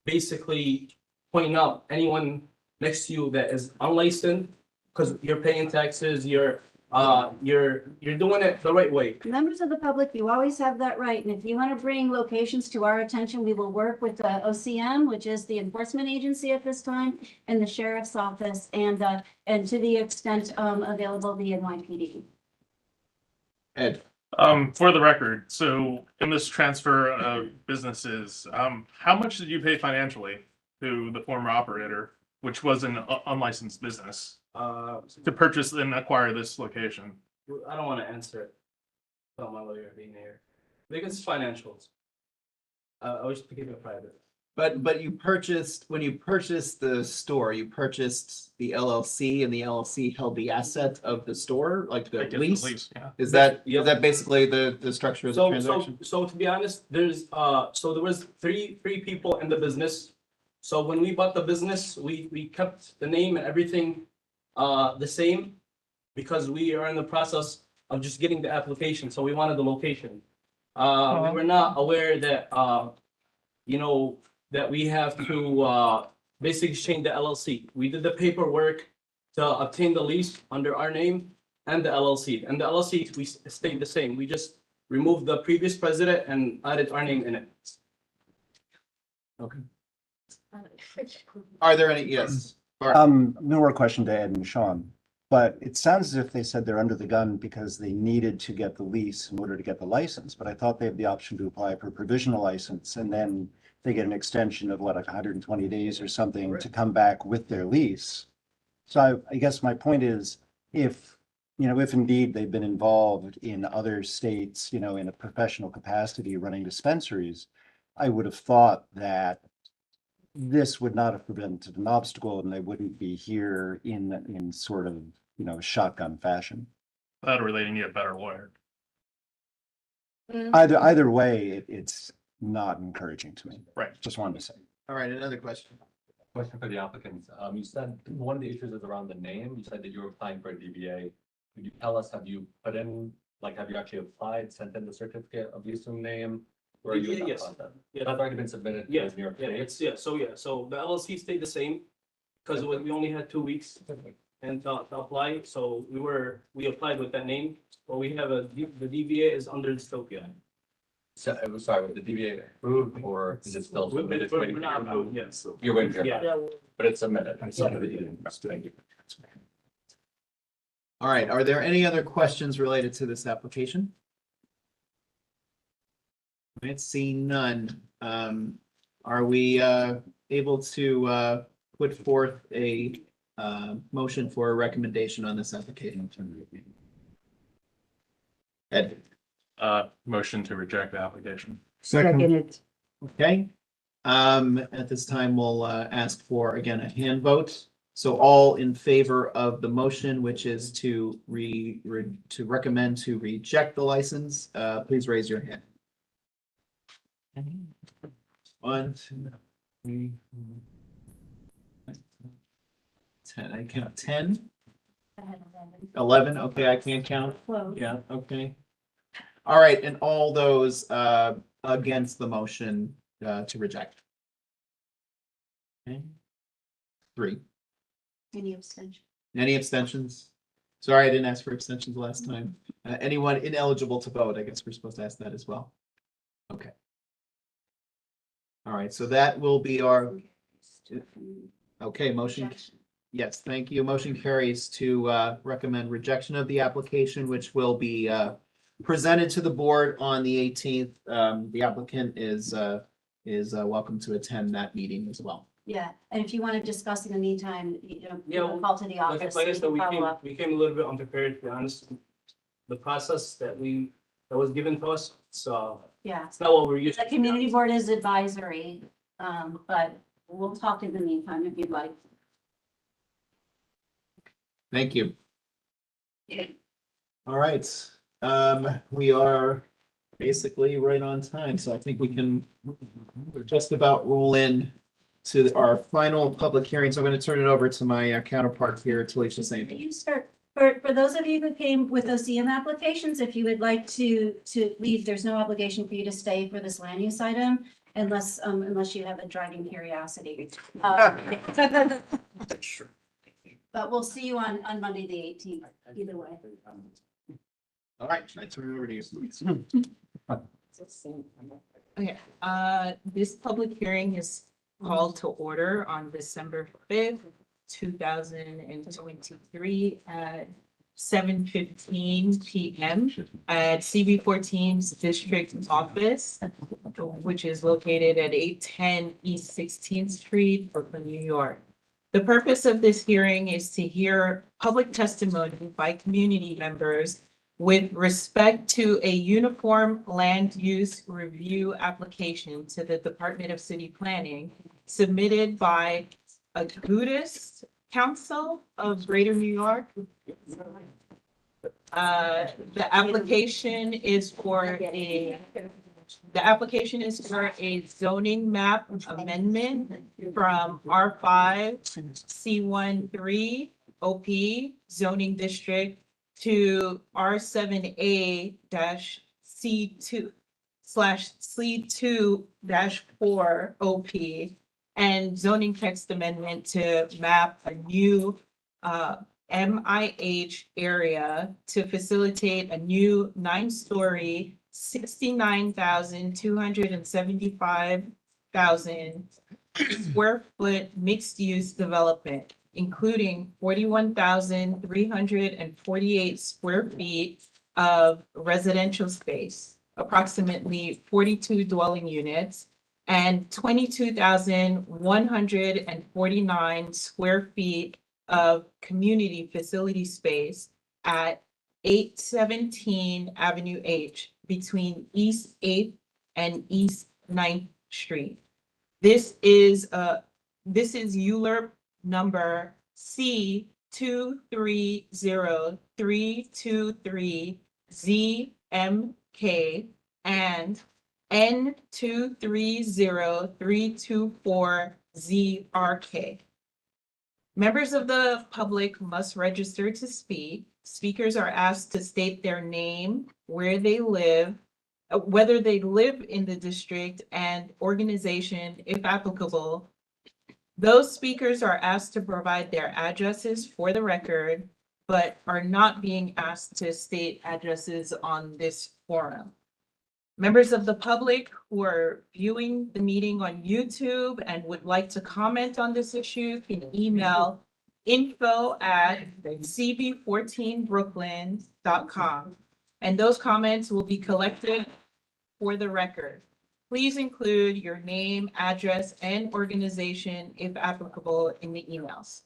basically point out anyone next to you that is unlicensed, because you're paying taxes, you're doing it the right way. Members of the public, you always have that right, and if you want to bring locations to our attention, we will work with the OCM, which is the enforcement agency at this time, and the sheriff's office, and to the extent available, the NYPD. Ed, For the record, so in this transfer of businesses, how much did you pay financially to the former operator, which was an unlicensed business, to purchase and acquire this location? I don't want to answer it. Tell my lawyer being here. Because it's financials. I wish to keep it private. but you purchased, when you purchased the store, you purchased the LLC, and the LLC held the asset of the store, like the I guess lease? yeah. Is that Yeah. basically the structure of the transaction? So to be honest, there was three people in the business. So when we bought the business, we kept the name and everything the same, because we are in the process of just getting the application, so we wanted the location. We were not aware that that we have to basically change the LLC. We did the paperwork to obtain the lease under our name and the LLC. And the LLC, we stayed the same. We just removed the previous president and added our name in it. Are there any, yes? No more question to Ed and Sean, but it sounds as if they said they're under the gun because they needed to get the lease in order to get the license, but I thought they had the option to apply for a provisional license and then they get an extension of what, like 120 days or something to come back with their lease. So I guess my point is, if indeed they've been involved in other states, in a professional capacity running dispensaries, I would have thought that this would not have prevented an obstacle and they wouldn't be here in sort of, shotgun fashion. That or they need a better lawyer. Either way, it's not encouraging to me. Right. Just wanted to say. All right, another question. Question for the applicants. You said one of the issues is around the name. You said that you were applying for a DBA. Could you tell us, have you put in, have you actually applied, sent in the certificate of use and name? Where are you in that Yes. process? Yeah. That's already been submitted to Yeah, New York yeah, State. so the LLC stayed the same, because we only had 2 weeks and to apply, so we applied with that name, but we have the DBA is under dystopia. So, I'm sorry, was the DBA approved or is it still submitted? We're not approved, yes. You're waiting for, Yeah. but it's submitted. Thank you. All right, are there any other questions related to this application? I've seen none. Are we able to put forth a motion for a recommendation on this application? Ed, Motion to reject the application. Seconded. okay. At this time, we'll ask for, again, a hand vote. So all in favor of the motion, which is to recommend to reject the license, please raise your hand. 1, 2, 3, 4, 10. I count 10. 11. Okay, I can't count. Close. Yeah, okay. All right, and all those against the motion to reject. Okay. 3. Any abstention? Any abstentions? Sorry, I didn't ask for abstentions last time. Anyone ineligible to vote? I guess we're supposed to ask that as well. Okay. All right, so that will be our, okay, motion. Yes, thank you. Motion carries to recommend rejection of the application, which will be presented to the board on the 18th. The applicant is welcome to attend that meeting as well. Yeah, and if you want to discuss in the meantime, Yeah, you know, call to the Like office. like I we said, can follow up. we came a little bit unprepared, to be honest. The process that was given to us, so Yeah, it's not what we're used the to. community board is advisory, but we'll talk in the meantime if you'd like. Thank you. All right, we are basically right on time, so I think we're just about roll in to our final public hearing. So I'm going to turn it over to my counterpart here, Talisha Saint. You start, for those of you who came with OCM applications, if you would like to leave, there's no obligation for you to stay for this land use item unless you have a driving curiosity. But we'll see you on Monday, the 18th, either way. All right, I turn it over to you, please. Okay, this public hearing is called to order on December 5th, 2023 at 7:15 PM at CB14's district office, which is located at 810 East 16th Street, Brooklyn, New York. The purpose of this hearing is to hear public testimony by community members with respect to a uniform land use review application to the Department of City Planning submitted by Agudis Council of Greater New York. The application is for a zoning map amendment from R5 C13 OP zoning district to R7A-C2/C2-4 OP and zoning text amendment to map a new MIH area to facilitate a new 9-story, 69,275,000 square foot mixed-use development, including 41,348 square feet of residential space, approximately 42 dwelling units, and 22,149 square feet of community facility space at 817 Avenue H between East 8th and East 9th Street. This is ULURP number C230323ZMK and N230324ZRK. Members of the public must register to speak. Speakers are asked to state their name, where they live, whether they live in the district, and organization, if applicable. Those speakers are asked to provide their addresses for the record, but are not being asked to state addresses on this forum. Members of the public who are viewing the meeting on YouTube and would like to comment on this issue can email info@cb14brooklyn.com. And those comments will be collected for the record. Please include your name, address, and organization, if applicable, in the emails.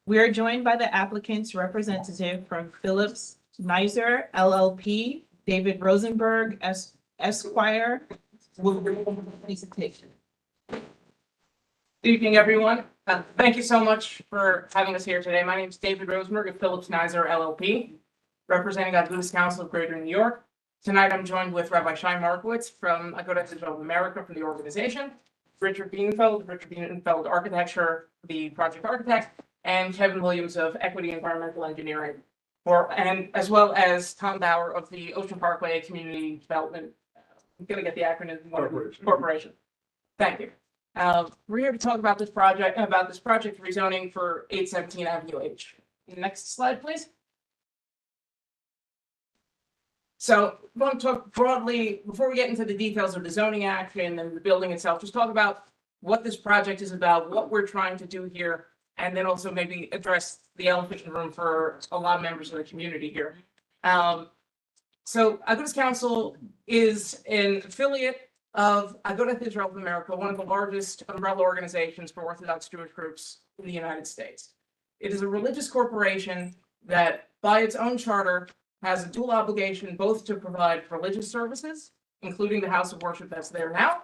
We are joined by the applicant's representative from Phillips Nizer LLP, David Rosenberg, Esquire. Will bring the presentation. Good evening, everyone. Thank you so much for having us here today. My name is David Rosenberg of Phillips Nizer LLP, representing Agudis Council of Greater New York. Tonight, I'm joined with Rabbi Shai Markowitz from Agudis of America from the organization, Richard Bienenfeld Architecture, the project architect, and Kevin Williams of Equity Environmental Engineering, and as well as Tom Bauer of the Ocean Parkway Community Development. I'm gonna get the acronym Corporation. Thank you. We're here to talk about this project rezoning for 817 Avenue H. Next slide, please. So I want to talk broadly, before we get into the details of the zoning action and the building itself, just talk about what this project is about, what we're trying to do here, and then also maybe address the elephant in the room for a lot of members of the community here. So Agudis Council is an affiliate of Agudath Israel of America, one of the largest umbrella organizations for Orthodox Jewish groups in the United States. It is a religious corporation that, by its own charter, has a dual obligation both to provide religious services, including the house of worship that's there now,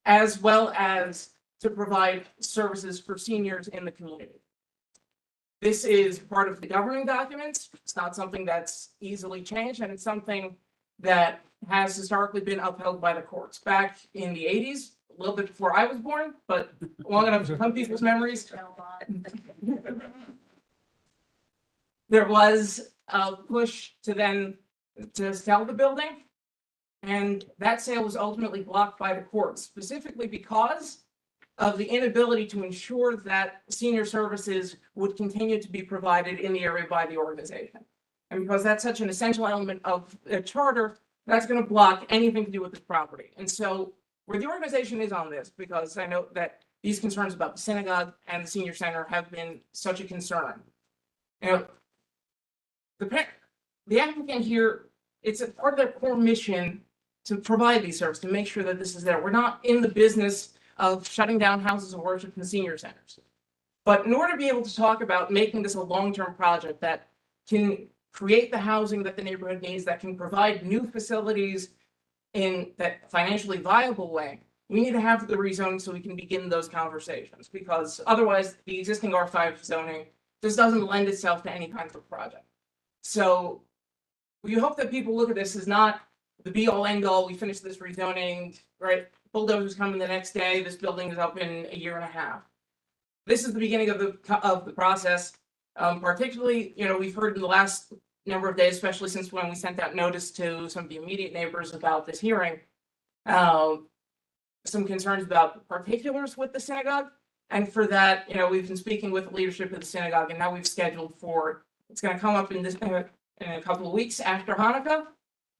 as well as to provide services for seniors in the community. This is part of the governing documents. It's not something that's easily changed, and it's something that has historically been upheld by the courts. Back in the 80s, a little bit before I was born, but long enough to some people's memories, there was a push to sell the building. And that sale was ultimately blocked by the courts, specifically because of the inability to ensure that senior services would continue to be provided in the area by the organization. And because that's such an essential element of the charter, that's going to block anything to do with this property. And so where the organization is on this, because I know that these concerns about the synagogue and the senior center have been such a concern. You know, the applicant here, it's a part of their core mission to provide these services, to make sure that this is there. We're not in the business of shutting down houses of worship and senior centers. But in order to be able to talk about making this a long-term project that can create the housing that the neighborhood needs, that can provide new facilities in that financially viable way, we need to have the rezoning so we can begin those conversations, because otherwise the existing R5 zoning just doesn't lend itself to any kind of project. So we hope that people look at this as not the be all end all. We finished this rezoning, right? Bulldozers coming the next day. This building is up in a year and a half. This is the beginning of the process. Particularly, you know, we've heard in the last number of days, especially since when we sent out notice to some of the immediate neighbors about this hearing, some concerns about the particulars with the synagogue. And for that, you know, we've been speaking with the leadership of the synagogue, and now we've scheduled for, it's going to come up in a couple of weeks after Hanukkah.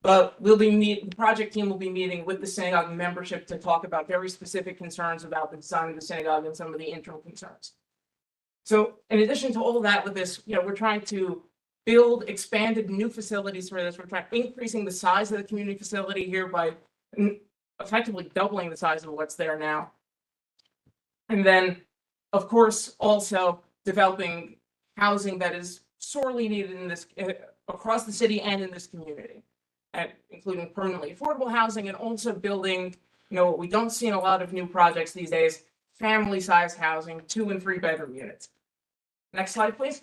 But the project team will be meeting with the synagogue membership to talk about very specific concerns about the design of the synagogue and some of the internal concerns. So in addition to all of that with this, you know, we're trying to build expanded new facilities for this. We're trying increasing the size of the community facility here by effectively doubling the size of what's there now. And then, of course, also developing housing that is sorely needed in this across the city and in this community, and including permanently affordable housing, and also building, you know, what we don't see in a lot of new projects these days, family-sized housing, 2 and 3 bedroom units. Next slide, please.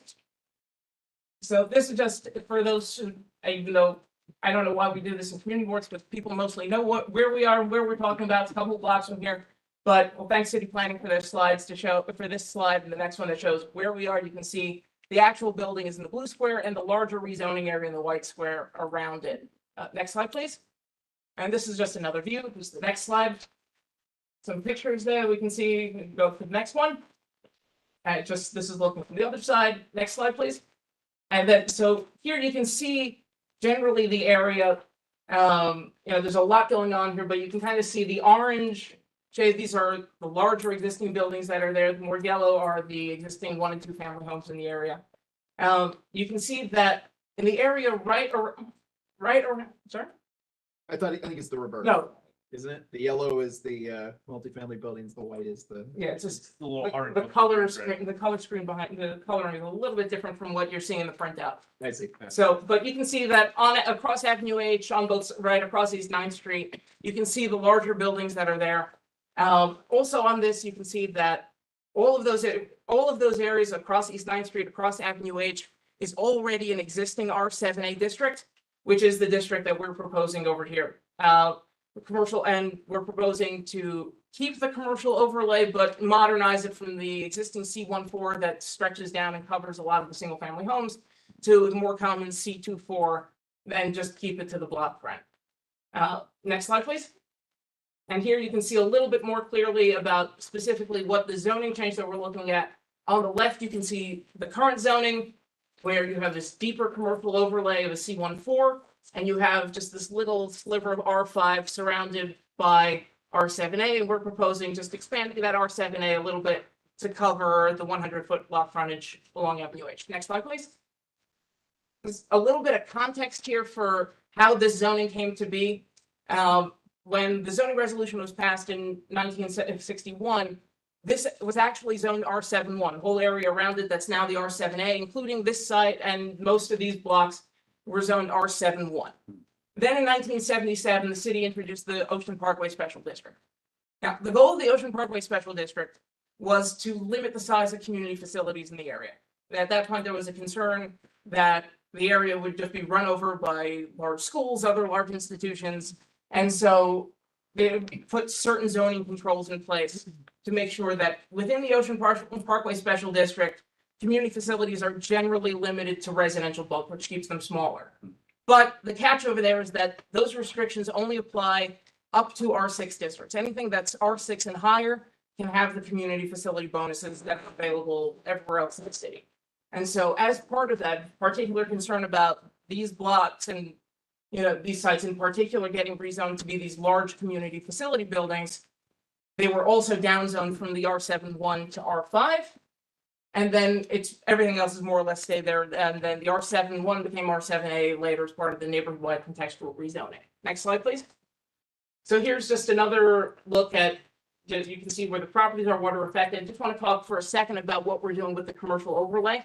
So this is just for those who, even though I don't know why we do this in community boards, but people mostly know where we are and where we're talking about. It's a couple of blocks from here. But well, thanks City Planning for their slides to show, for this slide and the next one that shows where we are. You can see the actual building is in the blue square and the larger rezoning area in the white square around it. Next slide, please. And this is just another view. This is the next slide. Some pictures there we can see. We can go to the next one. And this is looking from the other side. Next slide, please. And then, so here you can see generally the area. You know, there's a lot going on here, but you can kind of see the orange shade. These are the larger existing buildings that are there. The more yellow are the existing 1 and 2 family homes in the area. You can see that in the area right or sorry? I think it's the reverse. No. Isn't it? The yellow is the multifamily buildings, the white is the. Yeah, it's just The little orange. the color screen, the color screen behind the coloring is a little bit different from what you're seeing in the printout. I see. So, but you can see that across Avenue H, on both right across East 9th Street, you can see the larger buildings that are there. Also on this, you can see that all of those areas across East 9th Street, across Avenue H, is already an existing R7A district, which is the district that we're proposing over here. Commercial, and we're proposing to keep the commercial overlay, but modernize it from the existing C14 that stretches down and covers a lot of the single family homes to the more common C24, and just keep it to the block front. Next slide, please. And here you can see a little bit more clearly about specifically what the zoning change that we're looking at. On the left, you can see the current zoning, where you have this deeper commercial overlay of a C14, and you have just this little sliver of R5 surrounded by R7A, and we're proposing just expanding that R7A a little bit to cover the 100-foot block frontage along Avenue H. Next slide, please. There's a little bit of context here for how this zoning came to be. when the zoning resolution was passed in 1961, this was actually zoned R71, whole area around it that's now the R7A, including this site and most of these blocks were zoned R71. Then in 1977, the city introduced the Ocean Parkway Special District. Now, the goal of the Ocean Parkway Special District was to limit the size of community facilities in the area. At that point, there was a concern that the area would just be run over by large schools, other large institutions. And so they put certain zoning controls in place to make sure that within the Ocean Parkway Special District, community facilities are generally limited to residential bulk, which keeps them smaller. But the catch over there is that those restrictions only apply up to R6 districts. Anything that's R6 and higher can have the community facility bonuses that are available everywhere else in the city. And so as part of that, particular concern about these blocks and these sites in particular getting rezoned to be these large community facility buildings, they were also downzoned from the R71 to R5. And then everything else is more or less stayed there. And then the R71 became R7A later as part of the neighborhood-wide contextual rezoning. Next slide, please. So here's just another look at, you can see where the properties are, what are affected. Just want to talk for a second about what we're doing with the commercial overlay.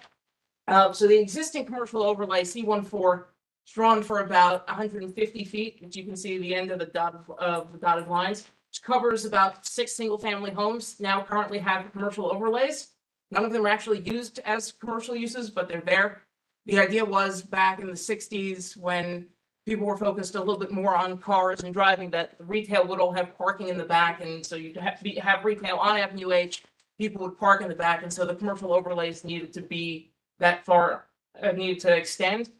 So the existing commercial overlay C14 is drawn for about 150 feet, which you can see the end of the dotted lines, which covers about 6 single-family homes now currently have commercial overlays. None of them are actually used as commercial uses, but they're there. The idea was back in the 60s when people were focused a little bit more on cars and driving, that the retail would all have parking in the back. And so you'd have retail on Avenue H, people would park in the back. And so the commercial overlays needed to be that far, needed to extend.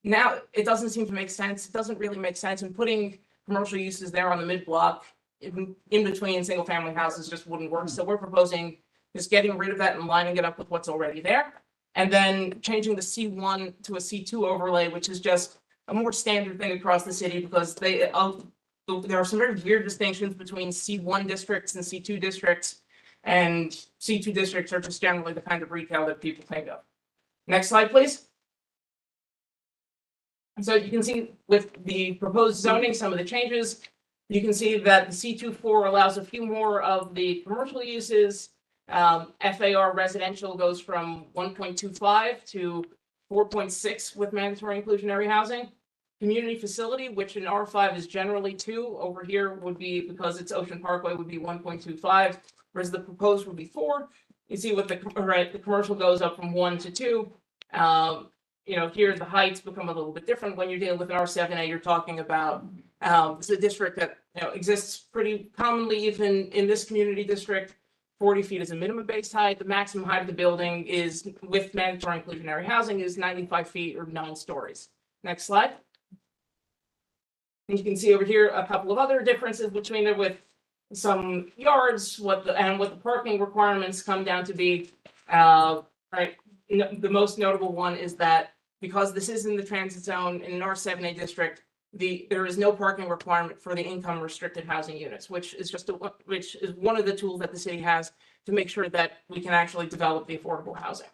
Now, it doesn't seem to make sense. It doesn't really make sense. And putting commercial uses there on the mid-block in between single-family houses just wouldn't work. So we're proposing just getting rid of that and lining it up with what's already there. And then changing the C1 to a C2 overlay, which is just a more standard thing across the city, because there are some very weird distinctions between C1 districts and C2 districts. And C2 districts are just generally the kind of retail that people think of. Next slide, please. And so you can see with the proposed zoning, some of the changes. You can see that the C24 allows a few more of the commercial uses. FAR residential goes from 1.25 to 4.6 with mandatory inclusionary housing. Community facility, which in R5 is generally 2, over here would be, because it's Ocean Parkway, would be 1.25, whereas the proposed would be 4. You see with the commercial goes up from 1 to 2. Here the heights become a little bit different. When you're dealing with an R7A, you're talking about it's a district that exists pretty commonly even in this community district. 40 feet is a minimum base height. The maximum height of the building is, with mandatory inclusionary housing, is 95 feet or 9 stories. Next slide. And you can see over here a couple of other differences between it with some yards, what the parking requirements come down to be. The most notable one is that because this is in the transit zone in an R7A district, there is no parking requirement for the income restricted housing units, which is one of the tools that the city has to make sure that we can actually develop the affordable housing.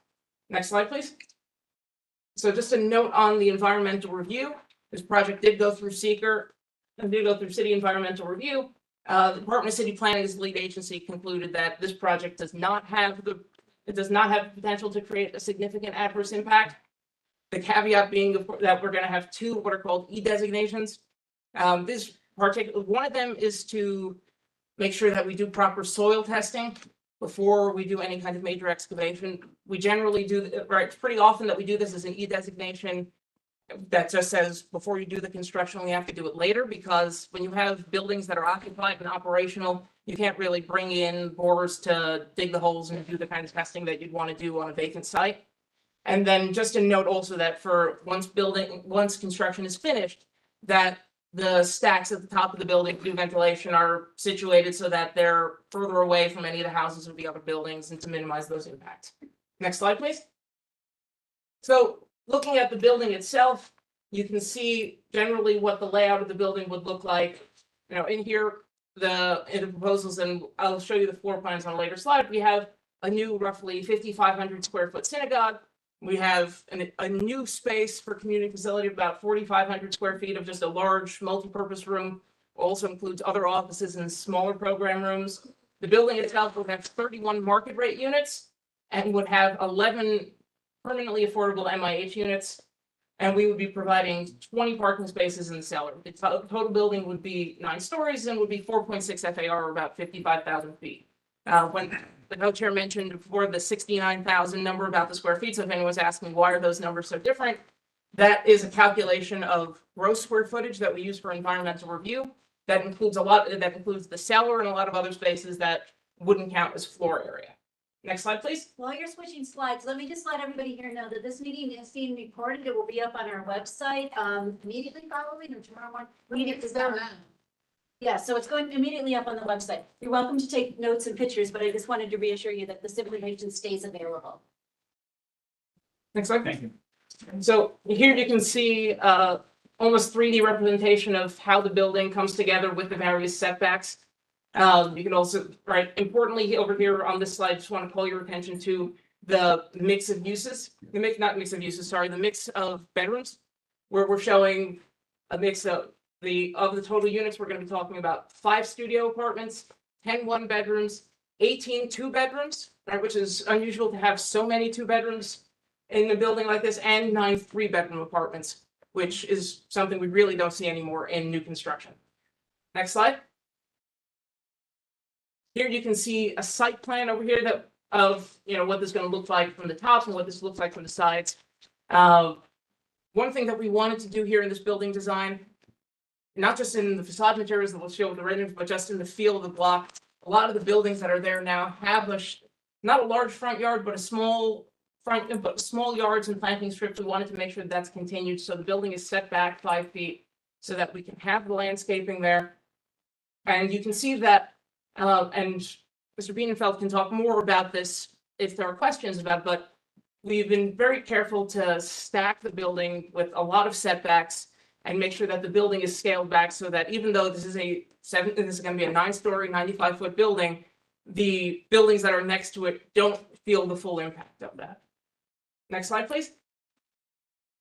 Next slide, please. So just a note on the environmental review. This project did go through seeker and did go through city environmental review. The Department of City Planning, as the lead agency, concluded that this project does not have the potential to create a significant adverse impact. The caveat being that we're going to have 2 what are called E-designations. One of them is to make sure that we do proper soil testing before we do any kind of major excavation. We generally do, it's pretty often that we do this as an E-designation that just says before you do the construction, we have to do it later, because when you have buildings that are occupied and operational, you can't really bring in borers to dig the holes and do the kind of testing that you'd want to do on a vacant site. And then just a note also that for once construction is finished, that the stacks at the top of the building to do ventilation are situated so that they're further away from any of the houses or the other buildings, and to minimize those impacts. Next slide, please. So looking at the building itself, you can see generally what the layout of the building would look like. In here, in the proposals, and I'll show you the floor plans on a later slide. We have a new roughly 5,500 square foot synagogue. We have a new space for community facility of about 4,500 square feet of just a large multi-purpose room also includes other offices and smaller program rooms. The building itself would have 31 market rate units and would have 11 permanently affordable MIH units. And we would be providing 20 parking spaces in the cellar. The total building would be 9 stories and would be 4.6 FAR, or about 55,000 feet. When the co-chair mentioned before the 69,000 number about the square feet, so if anyone's asking why are those numbers so different, that is a calculation of gross square footage that we use for environmental review. That includes the cellar and a lot of other spaces that wouldn't count as floor area. Next slide, please. While you're switching slides, let me just let everybody here know that this meeting is being recorded. It will be up on our website, immediately probably, or tomorrow morning. Yeah, so it's going immediately up on the website. You're welcome to take notes and pictures, but I just wanted to reassure you that this information stays available. Next slide. Thank you. So here you can see almost 3D representation of how the building comes together with the various setbacks. You can also, importantly over here on this slide, just want to call your attention to the mix of uses, the mix of bedrooms, where we're showing a mix of the total units. We're going to be talking about 5 studio apartments, 10 1-bedrooms, 18 2-bedrooms, right, which is unusual to have so many 2 bedrooms in a building like this, and 9 3-bedroom apartments, which is something we really don't see anymore in new construction. Next slide. Here you can see a site plan over here that of what this is going to look like from the top and what this looks like from the sides. One thing that we wanted to do here in this building design, not just in the facade materials that we'll show with the renderings, but just in the feel of the block. A lot of the buildings that are there now have not a large front yard, but small yards and planting strips. We wanted to make sure that that's continued, so the building is set back 5 feet so that we can have the landscaping there. And you can see that, and Mr. Bienenfeld can talk more about this if there are questions about it, but we've been very careful to stack the building with a lot of setbacks and make sure that the building is scaled back so that even though this is going to be a 9-story, 95-foot building, the buildings that are next to it don't feel the full impact of that. Next slide, please.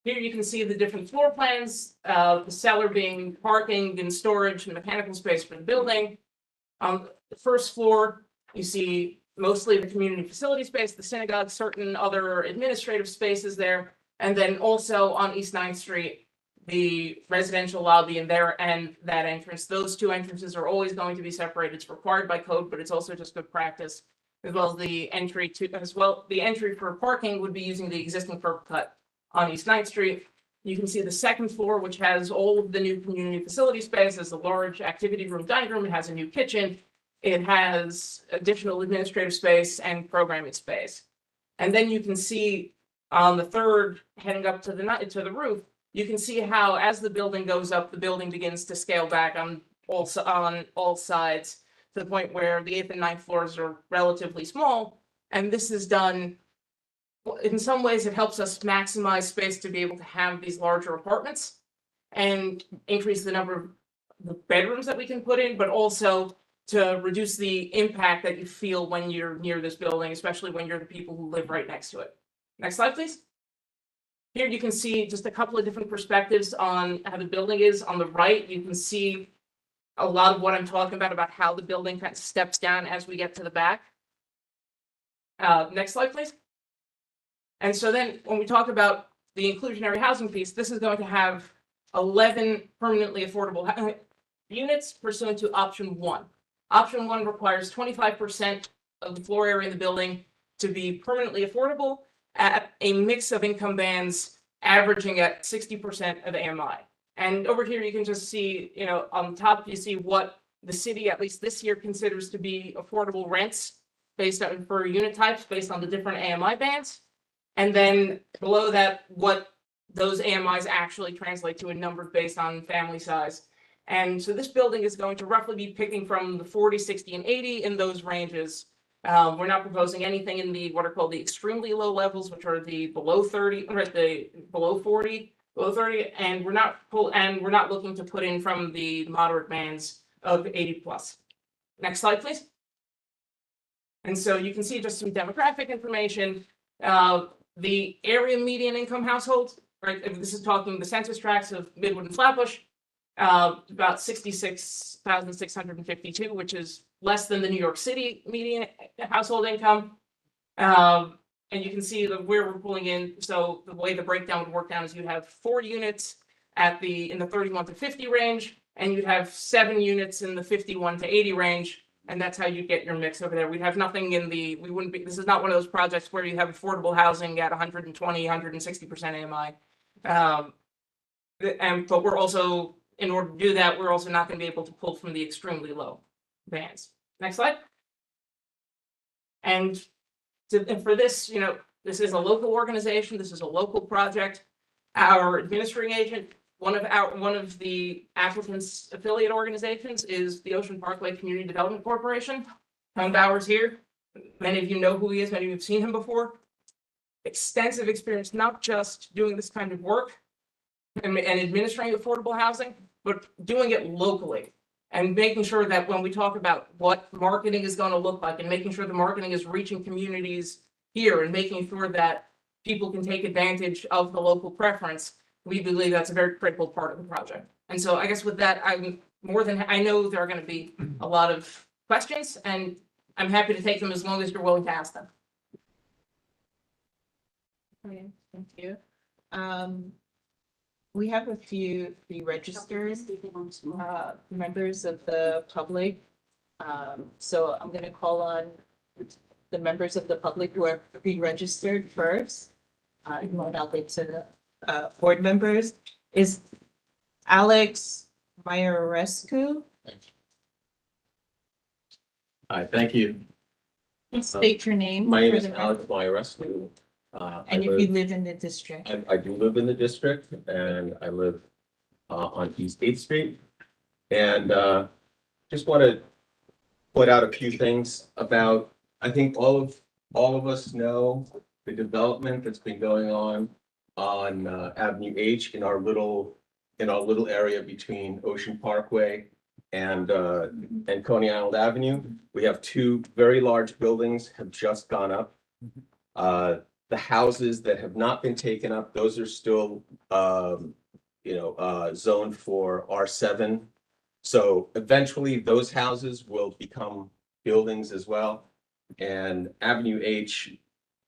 Here you can see the different floor plans, the cellar being parking and storage and mechanical space for the building. On the first floor, you see mostly the community facility space, the synagogue, certain other administrative spaces there, and then also on East 9th Street, the residential lobby and that entrance. Those 2 entrances are always going to be separated. It's required by code, but it's also just good practice, as well as the entry for parking would be using the existing curb cut on East 9th Street. You can see the second floor, which has all of the new community facility spaces, a large activity room, dining room. It has a new kitchen. It has additional administrative space and programming space. And then you can see on the third, heading up to the roof, you can see how as the building goes up, the building begins to scale back on all sides to the point where the 8th and 9th floors are relatively small. And this is done, in some ways, it helps us maximize space to be able to have these larger apartments and increase the number of the bedrooms that we can put in, but also to reduce the impact that you feel when you're near this building, especially when you're the people who live right next to it. Next slide, please. Here you can see just a couple of different perspectives on how the building is. On the right, you can see a lot of what I'm talking about how the building kind of steps down as we get to the back. Next slide, please. And so then when we talk about the inclusionary housing piece, this is going to have 11 permanently affordable units pursuant to option 1. Option 1 requires 25% of the floor area in the building to be permanently affordable at a mix of income bands averaging at 60% of AMI. And over here, you can just see, on top, you see what the city, at least this year, considers to be affordable rents based on for unit types based on the different AMI bands. And then below that, what those AMIs actually translate to in numbers based on family size. And so this building is going to roughly be picking from the 40, 60, and 80 in those ranges. We're not proposing anything in the what are called the extremely low levels, which are the below 30, or the below 40, below 30, and we're not looking to put in from the moderate bands of 80 plus. Next slide, please. And so you can see just some demographic information. The area median income household, right? This is talking the census tracts of Midwood and Flatbush. about 66,652, which is less than the New York City median household income. And you can see where we're pulling in. So the way the breakdown would work down is you'd have 4 units in the 31 to 50 range, and you'd have 7 units in the 51 to 80 range. And that's how you get your mix over there. We'd have nothing this is not one of those projects where you have affordable housing at 120, 160% AMI. But we're also, in order to do that, we're also not going to be able to pull from the extremely low bands. Next slide. And for this, this is a local organization. This is a local project. Our administrating agent, one of the applicant's affiliate organizations is the Ocean Parkway Community Development Corporation. Tom Bowers here. Many of you know who he is. Many of you have seen him before. Extensive experience, not just doing this kind of work and administering affordable housing, but doing it locally and making sure that when we talk about what marketing is going to look like and making sure the marketing is reaching communities here and making sure that people can take advantage of the local preference, we believe that's a very critical part of the project. And so I guess with that, I know there are going to be a lot of questions, and I'm happy to take them as long as you're willing to ask them. Okay, thank you. We have a few pre-registered members of the public. So I'm going to call on the members of the public who are pre-registered first. And then I'll get to the board members. Is Alex Maiorescu? Hi, thank you. Please state your name. My name for is the Alex record. Maiorescu. And if you live in the district. I do live in the district, and I live on East 8th Street. And just want to point out a few things about, I think all of us know the development that's been going on Avenue H in our little area between Ocean Parkway and Coney Island Avenue. We have 2 very large buildings have just gone up. The houses that have not been taken up, those are still, zoned for R7. So eventually those houses will become buildings as well. And Avenue H,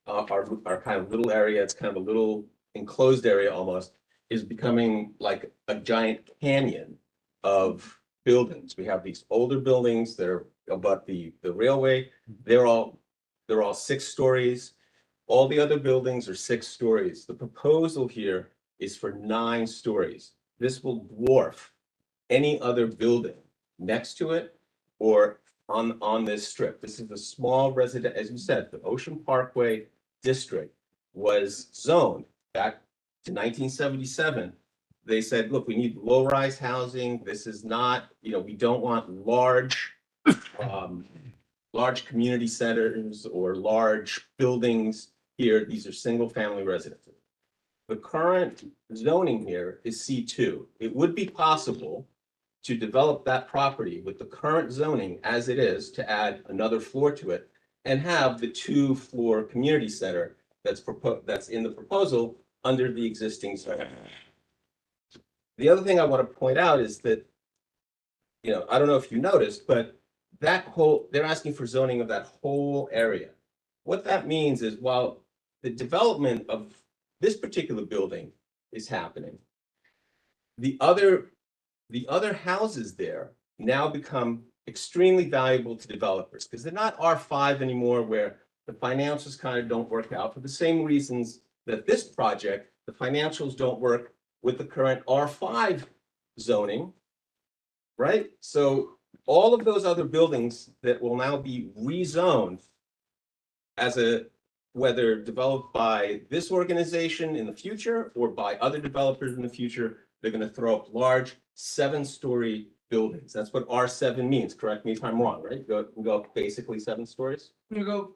our kind of little area, it's kind of a little enclosed area almost, is becoming like a giant canyon of buildings. We have these older buildings that are above the railway. They're all 6 stories. All the other buildings are 6 stories. The proposal here is for 9 stories. This will dwarf any other building next to it or on this strip. This is a small resident, as you said, the Ocean Parkway district was zoned back to 1977. They said, look, we need low-rise housing. This is not, we don't want large community centers or large buildings here. These are single-family residences. The current zoning here is C2. It would be possible to develop that property with the current zoning as it is, to add another floor to it and have the 2-floor community center that's in the proposal under the existing zone. The other thing I want to point out is that, I don't know if you noticed, but they're asking for zoning of that whole area. What that means is while the development of this particular building is happening, the other houses there now become extremely valuable to developers because they're not R5 anymore, where the financials kind of don't work out for the same reasons that this project, the financials don't work with the current R5 zoning, right? So all of those other buildings that will now be rezoned whether developed by this organization in the future or by other developers in the future, they're going to throw up large 7-story buildings. That's what R7 means. Correct me if I'm wrong, right? Go up basically 7 stories. You go,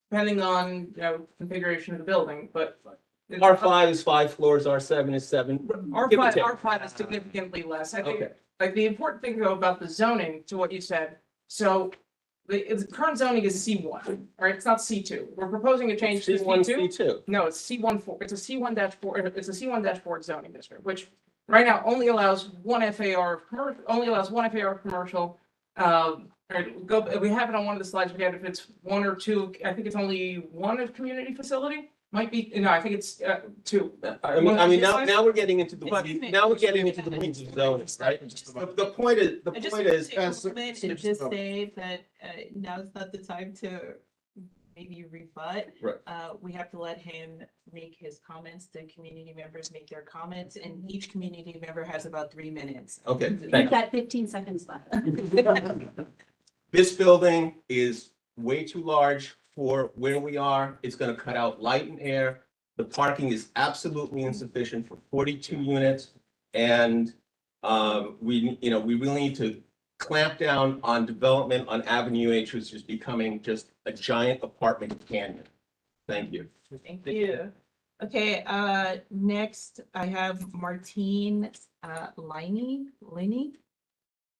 depending on, configuration of the building, but. R5 is 5 floors, R7 is 7. R5 is significantly less. I think, Okay. like, the important thing though about the zoning, to what you said, so the current zoning is C1, right? It's not C2. We're proposing to change to C1, C2. C2. No, it's C1 4. It's a C1-4. It's a C1-4 zoning district, which right now only allows one FAR, commercial. We have it on one of the slides, we have if it's one or two, I think it's only one of community facility, might be, no, I think it's two. I mean, now we're getting into But- the weeds of zoning, right? The point is, I just want to just say that now's not the time to maybe rebut. Right. We have to let him make his comments, the community members make their comments, and each community member has about 3 minutes. Okay, You've got 15 seconds left. this building is way too large for where we are. It's gonna cut out light and air. The parking is absolutely insufficient for 42 units. And we really need to clamp down on development on Avenue H, which is becoming just a giant apartment canyon. Thank you. Thank you. Okay, next I have Martine Linney.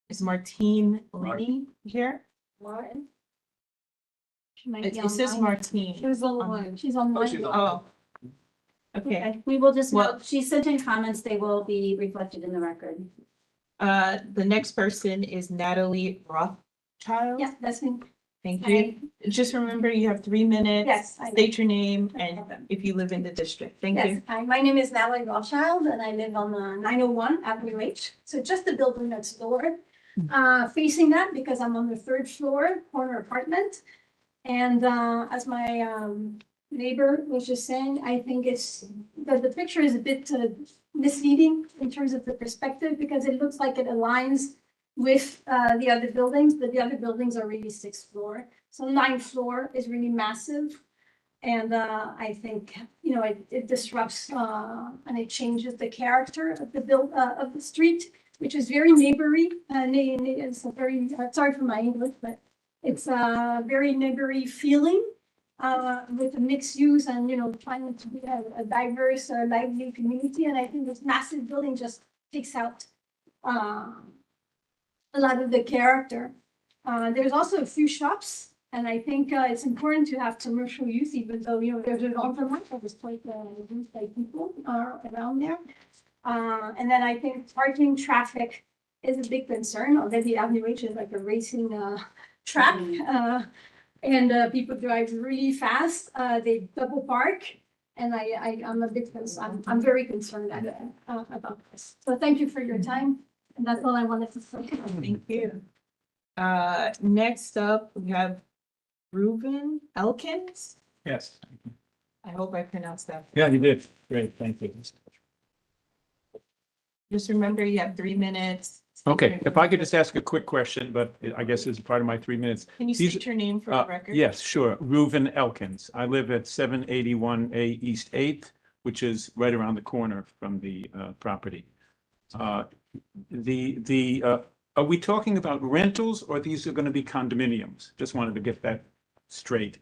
Is Martine Linney here? Martin? She might It be it says online. Martine. She was online. She's online. she's on. Oh. Okay, Okay, we will just, Well- she sent in comments, they will be reflected in the record. the next person is Natalie Rothschild. Yeah, that's me. Thank you. Just remember, you have 3 minutes. Yes, I- State your name and if you live in the district. Thank Yes, you. hi, my name is Natalie Rothschild and I live on 901 Ave H. So just the building next door. Facing that because I'm on the 3rd floor, corner apartment. And as my neighbor was just saying, I think the picture is a bit misleading in terms of the perspective because it looks like it aligns with the other buildings, but the other buildings are really 6th floor. So 9th floor is really massive. And I think, it disrupts and it changes the character of of the street, which is very neighborly. It's a very, sorry for my English, but it's a very neighborly feeling with the mixed use and, trying to be a diverse, lively community. And I think this massive building just takes out a lot of the character. There's also a few shops, and I think it's important to have commercial use, even though, there's an overlap that is quite used by people around there. And then I think parking traffic is a big concern. Already Avenue H is like a racing track. And people drive really fast. They double park. And I'm a bit concerned. I'm very concerned about this. So thank you for your time. And that's all I wanted to say. Thank you. Next up, we have Reuben Elkins. Yes, I hope I pronounced that. yeah, you did. Great, thank you. Just remember, you have 3 minutes. Okay, if I could just ask a quick question, but I guess it's part of my 3 minutes. Can you These- state your name for the record? Yes, sure. Reuven Elkins. I live at 781A East 8th, which is right around the corner from the property. Are we talking about rentals or these are going to be condominiums? Just wanted to get that straight.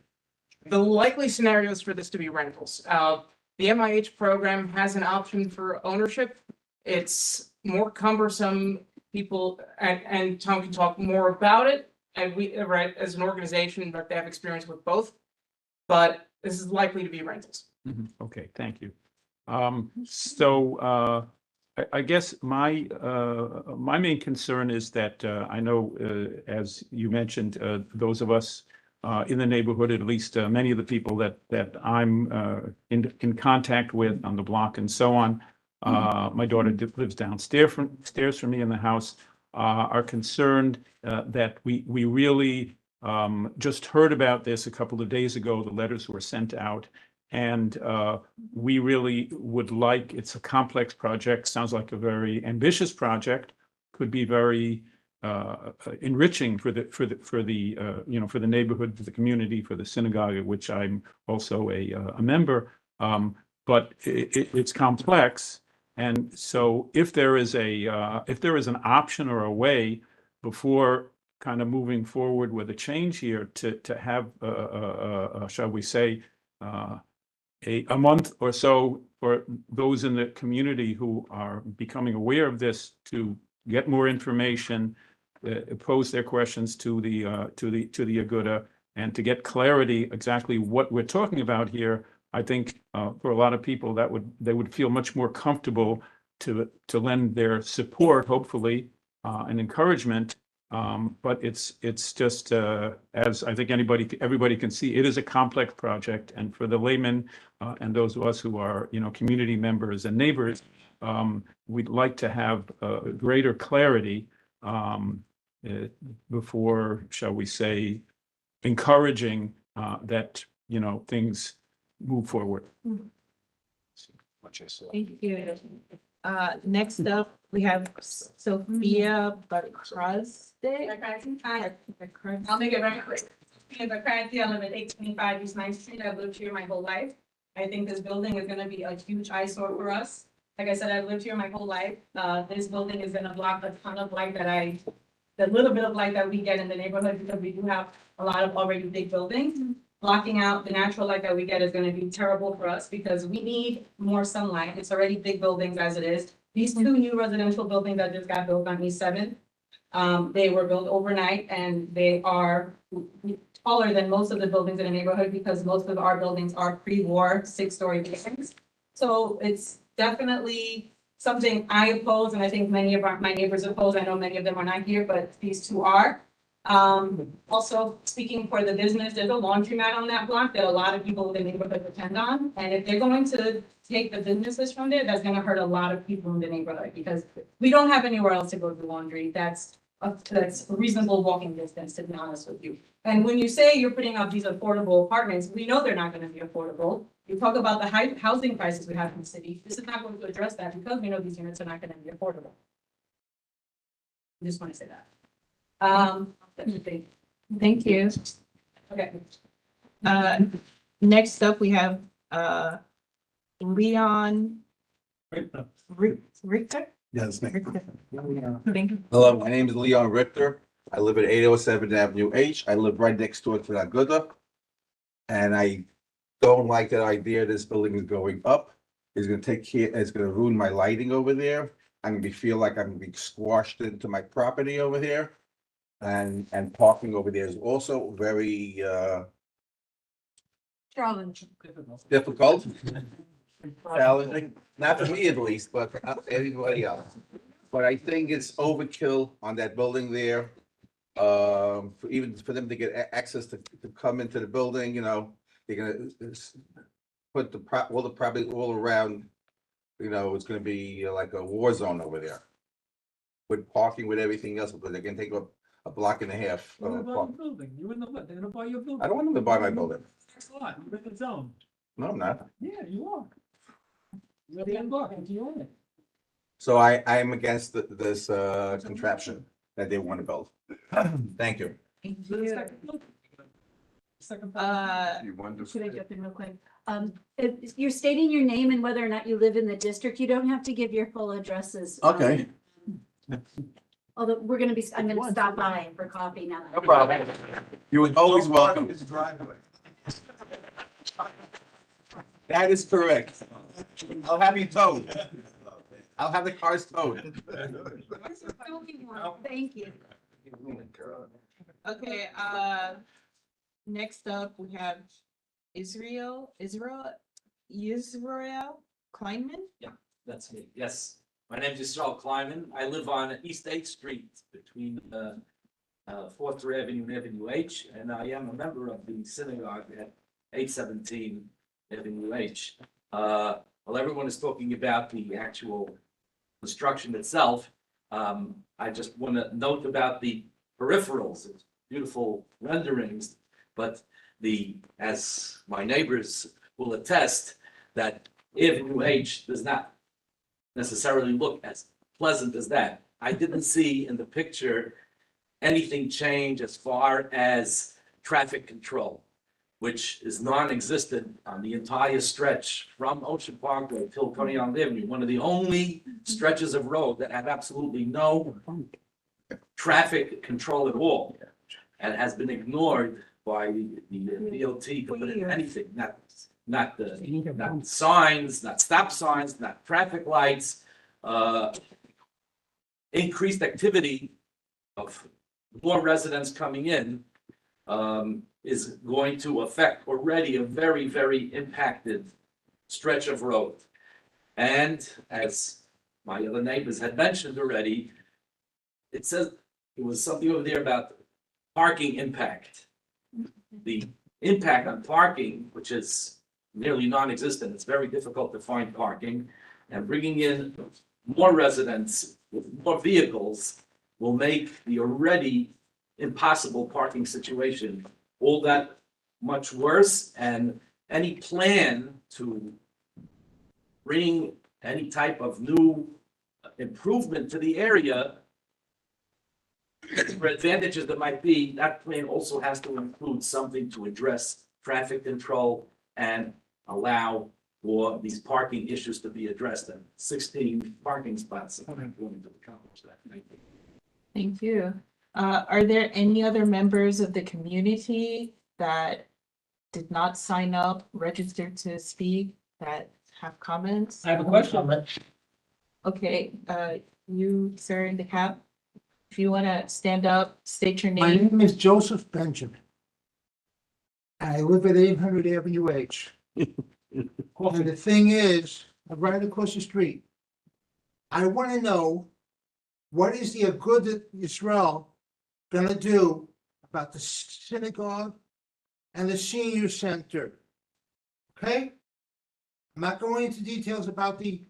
The likely scenarios for this to be rentals. The MIH program has an option for ownership. It's more cumbersome. People, and Tom can talk more about it. And we, right, as an organization, but they have experience with both. But this is likely to be rentals. Okay, thank you. I guess my main concern is that I know, as you mentioned, those of us in the neighborhood, at least many of the people that I'm in contact with on the block and so on. My daughter lives downstairs from me in the house, are concerned that we really just heard about this a couple of days ago. The letters were sent out. And we really would like, it's a complex project, sounds like a very ambitious project, could be very enriching for the neighborhood, for the community, for the synagogue, of which I'm also a member. But it's complex. And so if there is an option or a way before kind of moving forward with a change here to have, shall we say, a month or so for those in the community who are becoming aware of this to get more information, pose their questions to the Aguda, and to get clarity exactly what we're talking about here. I think for a lot of people they would feel much more comfortable to lend their support, hopefully, and encouragement. But it's just, as I think everybody can see, it is a complex project. And for the layman and those of us who are, community members and neighbors, we'd like to have greater clarity before, shall we say, encouraging that, things move forward. Thank you. Next up, we have Sophia Bacruzde. Hi, I'll make it very quick. I live at 825 East 9th Street. I've lived here my whole life. I think this building is gonna be a huge eyesore for us. Like I said, I've lived here my whole life. This building is gonna block a ton of light the little bit of light that we get in the neighborhood, because we do have a lot of already big buildings. Blocking out the natural light that we get is gonna be terrible for us, because we need more sunlight. It's already big buildings as it is. These two new residential buildings that just got built on East 7th, they were built overnight, and they are taller than most of the buildings in the neighborhood, because most of our buildings are pre-war 6-story buildings. So it's definitely something I oppose, and I think many of my neighbors oppose. I know many of them are not here, but these two are. Also, speaking for the business, there's a laundromat on that block that a lot of people in the neighborhood depend on. And if they're going to take the businesses from there, that's gonna hurt a lot of people in the neighborhood, because we don't have anywhere else to go do laundry. That's a reasonable walking distance, to be honest with you. And when you say you're putting up these affordable apartments, we know they're not gonna be affordable. You talk about the high housing prices we have in the city. This is not going to address that, because we know these units are not gonna be affordable. I just wanna say that. Thank you. Okay. Next up, we have Leon Richter. Yeah, that's me. Richter. Thank you. Hello, my name is Leon Richter. I live at 807 Avenue H. I live right next door to that Gouda. And I don't like that idea this building is going up. It's gonna ruin my lighting over there. I'm gonna feel like I'm gonna be squashed into my property over here. And parking over there is also very difficult. Challenging, not for me at least, but for everybody else. But I think it's overkill on that building there. Even for them to get access to come into the building, they're gonna put all the property all around. It's gonna be like a war zone over there. With parking, with everything else, because they're gonna take up a block and a half. Building, you wouldn't have, they're gonna buy your building. I don't want them to buy my building. Next lot, you're in the zone. No, I'm not. Yeah, you are. You're the block, and you own it. So I am against this contraption that they want to build. Thank you. Should I jump in real quick? If you're stating your name and whether or not you live in the district, you don't have to give your full addresses. Okay. Although I'm gonna stop by for coffee now. No problem. You are always welcome. That is correct. I'll have you towed. I'll have the cars towed. Thank you. Okay, next up, we have Israel Kleinman? Yeah, that's me. Yes. My name is Israel Kleiman. I live on East 8th Street between 4th Avenue and Avenue H, and I am a member of the synagogue at 817 Avenue H. While everyone is talking about the actual construction itself, I just want to note about the peripherals. It's beautiful renderings, but as my neighbors will attest, that Avenue H does not necessarily look as pleasant as that. I didn't see in the picture anything change as far as traffic control, which is non-existent on the entire stretch from Ocean Parkway till Coney Island Avenue, one of the only stretches of road that have absolutely no traffic control at all, and has been ignored by the DOT to put in anything, not signs, not stop signs, not traffic lights. Increased activity of more residents coming in is going to affect already a very, very impacted stretch of road. And as my other neighbors had mentioned already. It says, it was something over there about parking impact. The impact on parking, which is nearly non-existent, it's very difficult to find parking. And bringing in more residents with more vehicles will make the already impossible parking situation all that much worse. And any plan to bring any type of new improvement to the area, for advantages that might be, that plan also has to include something to address traffic control and allow for these parking issues to be addressed, and 16 parking spots are going to accomplish that. Thank you. Thank you. Are there any other members of the community that did not sign up, register to speak, that have comments? I have a question. Okay, you, sir, in the cap, if you want to stand up, state your My name. name is Joseph Benjamin. I live at 800 Avenue H. And the thing is, I'm right across the street. I want to know, what is the Agudath Yisrael gonna do about the synagogue and the senior center? Okay? I'm not going into details about the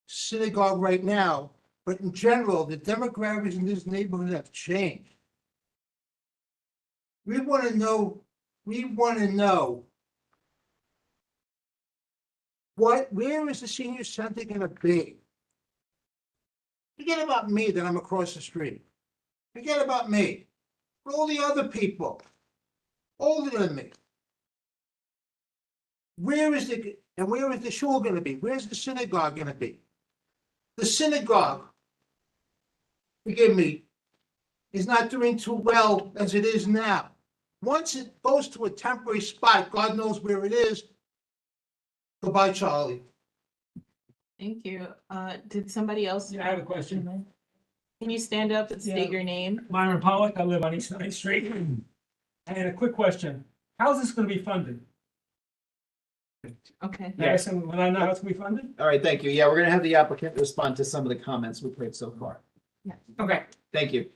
synagogue right now, but in general, the demographics in this neighborhood have changed. We want to know where is the senior center gonna be? Forget about me that I'm across the street. Forget about me. For all the other people older than me. Where is the shul gonna be? Where's the synagogue gonna be? The synagogue, forgive me, is not doing too well as it is now. Once it goes to a temporary spot, God knows where it is. Goodbye, Charlie. Thank you. Did somebody else? Yeah, I have a question. Can you stand up and state Yeah. your name? Myron Pollock, I live on East 9th Street. And a quick question, how is this gonna be funded? Okay. Yes, and when I know how it's gonna be funded? All right, thank you. Yeah, we're gonna have the applicant respond to some of the comments we've heard so far. Okay, Thank you.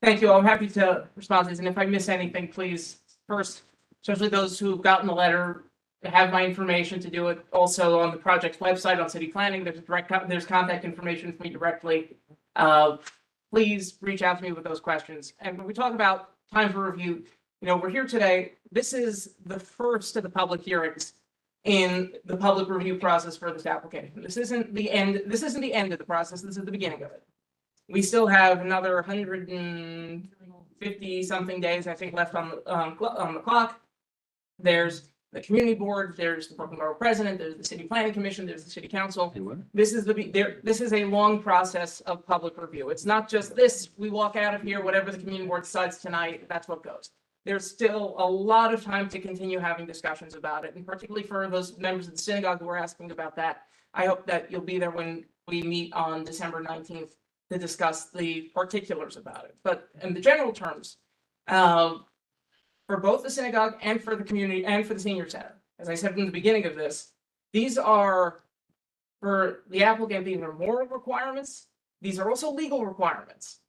thank you. I'm happy to respond to this, and if I miss anything, please, first, especially those who've gotten the letter, have my information to do it. Also on the project's website on city planning, there's contact information for me directly. Please reach out to me with those questions. And when we talk about time for review, we're here today. This is the first of the public hearings in the public review process for this application. This isn't the end. This isn't the end of the process. This is the beginning of it. We still have another 150 something days, I think, left on the clock. There's the community board, there's the Brooklyn Borough President, there's the city planning commission, there's the city council. This is this is a long process of public review. It's not just this, we walk out of here, whatever the community board decides tonight, that's what goes. There's still a lot of time to continue having discussions about it, and particularly for those members of the synagogue who are asking about that. I hope that you'll be there when we meet on December 19th to discuss the particulars about it. But in the general terms, for both the synagogue and for the community and for the senior center, as I said in the beginning of this, these are, for the applicant, these are moral requirements. These are also legal requirements.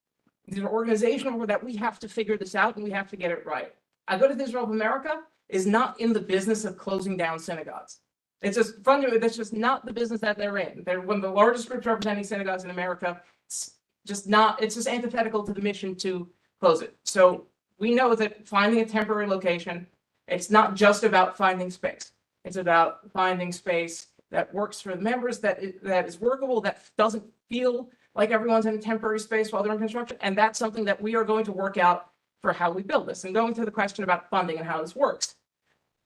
These are organizational that we have to figure this out and we have to get it right. Agudath Israel of America is not in the business of closing down synagogues. It's just fundamentally, that's just not the business that they're in. They're one of the largest groups representing synagogues in America. It's just antithetical to the mission to close it. So we know that finding a temporary location, it's not just about finding space. It's about finding space that works for the members, that is workable, that doesn't feel like everyone's in a temporary space while they're in construction. And that's something that we are going to work out for how we build this. And going to the question about funding and how this works.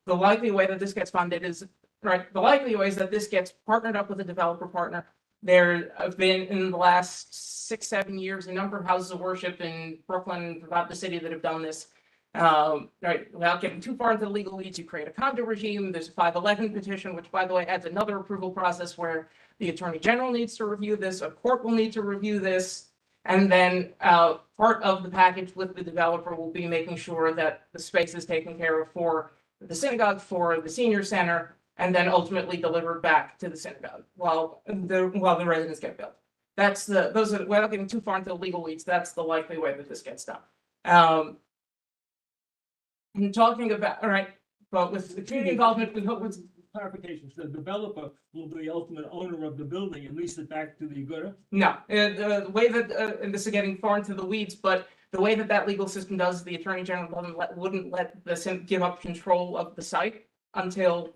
The likely way that this gets funded is, the likely way is that this gets partnered up with a developer partner. There have been, in the last 6-7 years, a number of houses of worship in Brooklyn, throughout the city, that have done this. Without getting too far into the legal weeds, you create a condo regime. There's a 511 petition, which, by the way, adds another approval process where the attorney general needs to review this, a court will need to review this, and then part of the package with the developer will be making sure that the space is taken care of for the synagogue, for the senior center, and then ultimately delivered back to the synagogue while the residents get built. Without getting too far into the legal weeds, that's the likely way that this gets done. I'm talking about, all right, but with the community involvement, we hope with Clarification, so the developer will be the ultimate owner of the building and lease it back to the gooder? no, the way that, and this is getting far into the weeds, but the way that legal system does, the Attorney General wouldn't let the give up control of the site until,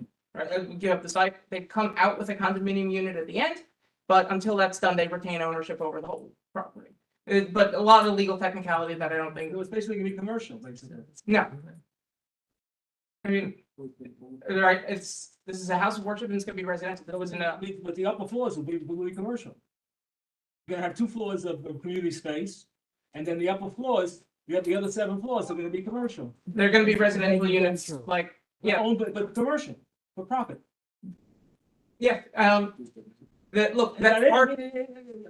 give up the site. They come out with a condominium unit at the end, but until that's done, they retain ownership over the whole property. But a lot of legal technicality that I don't think. It was basically gonna be commercial, basically. No. I mean, right, this is a house of worship and it's gonna be residential. There was But the upper floors will be commercial. You're gonna have 2 floors of community space, and then the upper floors, you have the other 7 floors are gonna be commercial. They're gonna be residential units, like, yeah. Owned, but commercial, for profit. Yeah, look, That's that's part.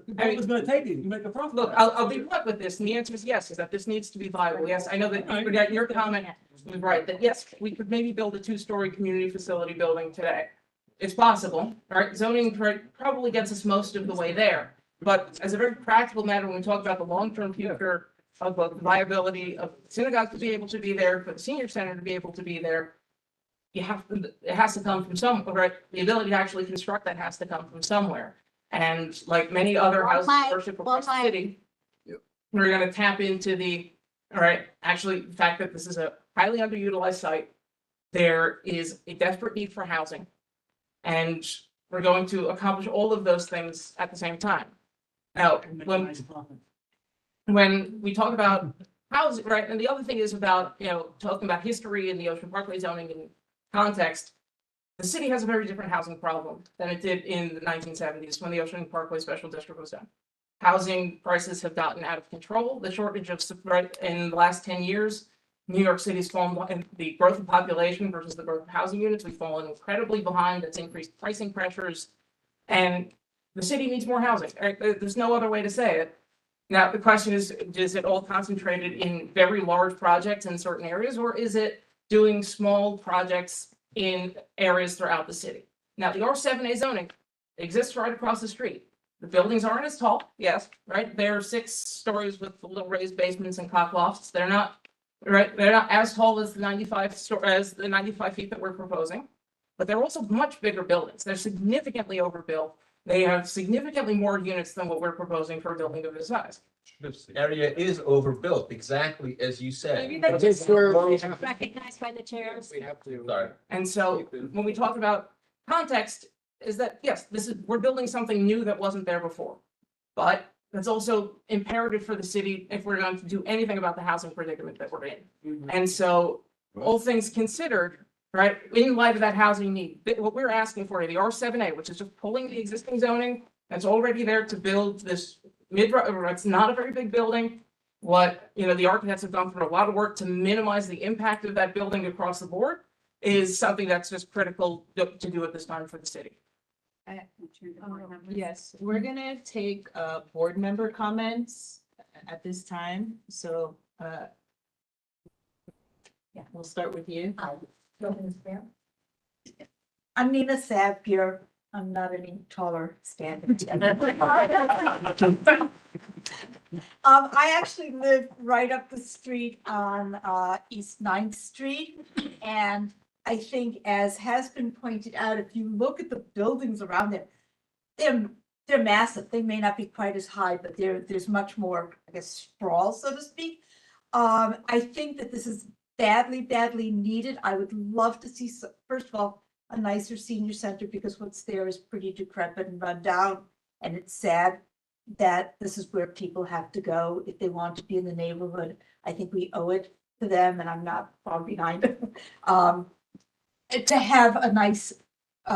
Developer's gonna take it, you make a profit. Look, I'll be blunt with this, and the answer is yes, is that this needs to be viable. Yes, I know that your comment was right, that yes, we could maybe build a 2-story community facility building today. It's possible, right? Zoning probably gets us most of the way there. But as a very practical matter, when we talk about the long-term future of the viability of synagogue to be able to be there, for the senior center to be able to be there, it has to come from somewhere, right? The ability to actually construct that has to come from somewhere. And like many other houses of worship across the city, we're gonna tap into actually, the fact that this is a highly underutilized site. There is a desperate need for housing. And we're going to accomplish all of those things at the same time. Now, when we talk about housing, right, and the other thing is about, talking about history and the Ocean Parkway zoning and context, the city has a very different housing problem than it did in the 1970s when the Ocean Parkway Special District was done. Housing prices have gotten out of control. The shortage of in the last 10 years, New York City's fallen in the growth of population versus the growth of housing units. We've fallen incredibly behind. That's increased pricing pressures, and the city needs more housing. Right? There's no other way to say it. Now, the question is it all concentrated in very large projects in certain areas, or is it doing small projects in areas throughout the city? Now, the R7A zoning exists right across the street. The buildings aren't as tall, yes, right? They're 6 stories with little raised basements and cock lofts. They're not as tall as the 95 feet that we're proposing, but they're also much bigger buildings. They're significantly overbuilt. They have significantly more units than what we're proposing for a building of this size. This area is overbuilt, exactly as you said. Recognized by the chairs. We have to. Sorry. And so when we talk about context, is that, yes, we're building something new that wasn't there before. But that's also imperative for the city if we're going to do anything about the housing predicament that we're in. And so all things considered, right, in light of that housing need, what we're asking for, the R7A, which is just pulling the existing zoning that's already there to build this it's not a very big building. The architects have gone through a lot of work to minimize the impact of that building across the board is something that's just critical to do at this time for the city. Yes, we're gonna take board member comments at this time, so we'll start with you. I'm Nina Sapir. I'm not any taller standing. I actually live right up the street on East 9th Street. And I think, as has been pointed out, if you look at the buildings around them, they're massive. They may not be quite as high, but there's much more, I guess, sprawl, so to speak. I think that this is badly, badly needed. I would love to see, first of all, a nicer senior center, because what's there is pretty decrepit and run down. And it's sad that this is where people have to go if they want to be in the neighborhood. I think we owe it to them, and I'm not far behind to have a nice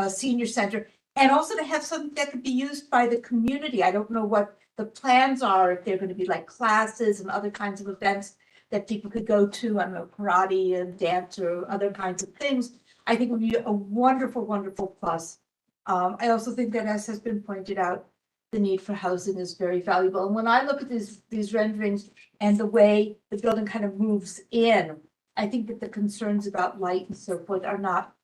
senior center, and also to have something that could be used by the community. I don't know what the plans are, if they're going to be like classes and other kinds of events that people could go to, I don't know, karate and dance or other kinds of things. I think would be a wonderful, wonderful plus. I also think that, as has been pointed out, the need for housing is very valuable. And when I look at these renderings and the way the building kind of moves in, I think that the concerns about light and so forth are not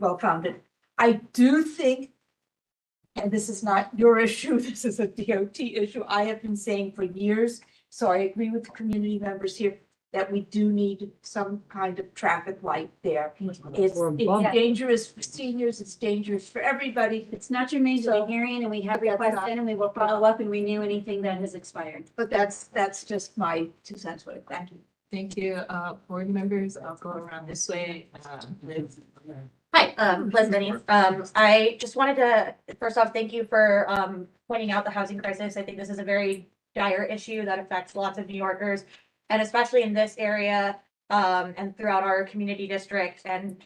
well-founded. I do think, and this is not your issue, this is a DOT issue, I have been saying for years, so I agree with the community members here, that we do need some kind of traffic light there. It's dangerous for seniors, it's dangerous for everybody. It's not germane to the hearing, and we have requests in, and we will follow up and renew anything that has expired. But that's just my 2 cents worth. Thank you. Thank you, board members. I'll go around this way. Liz. Hi, Liz Benny. I just wanted to, first off, thank you for pointing out the housing crisis. I think this is a very dire issue that affects lots of New Yorkers, and especially in this area and throughout our community district. And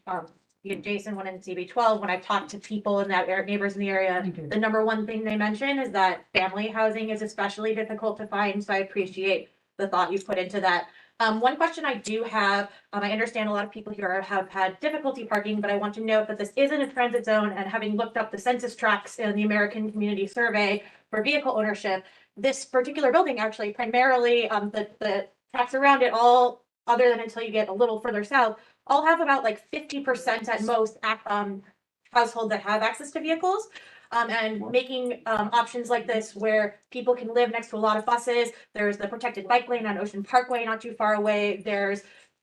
the adjacent one in CB12, when I've talked to people in that neighbors in the area, the number one thing they mention is that family housing is especially difficult to find. So I appreciate the thought you put into that. One question I do have, I understand a lot of people here have had difficulty parking, but I want to note that this isn't a transit zone, and having looked up the census tracts in the American Community Survey for vehicle ownership, this particular building actually primarily, the tracts around it all, other than until you get a little further south, all have about like 50% at most households that have access to vehicles. And making options like this where people can live next to a lot of buses. There's the protected bike lane on Ocean Parkway, not too far away. There's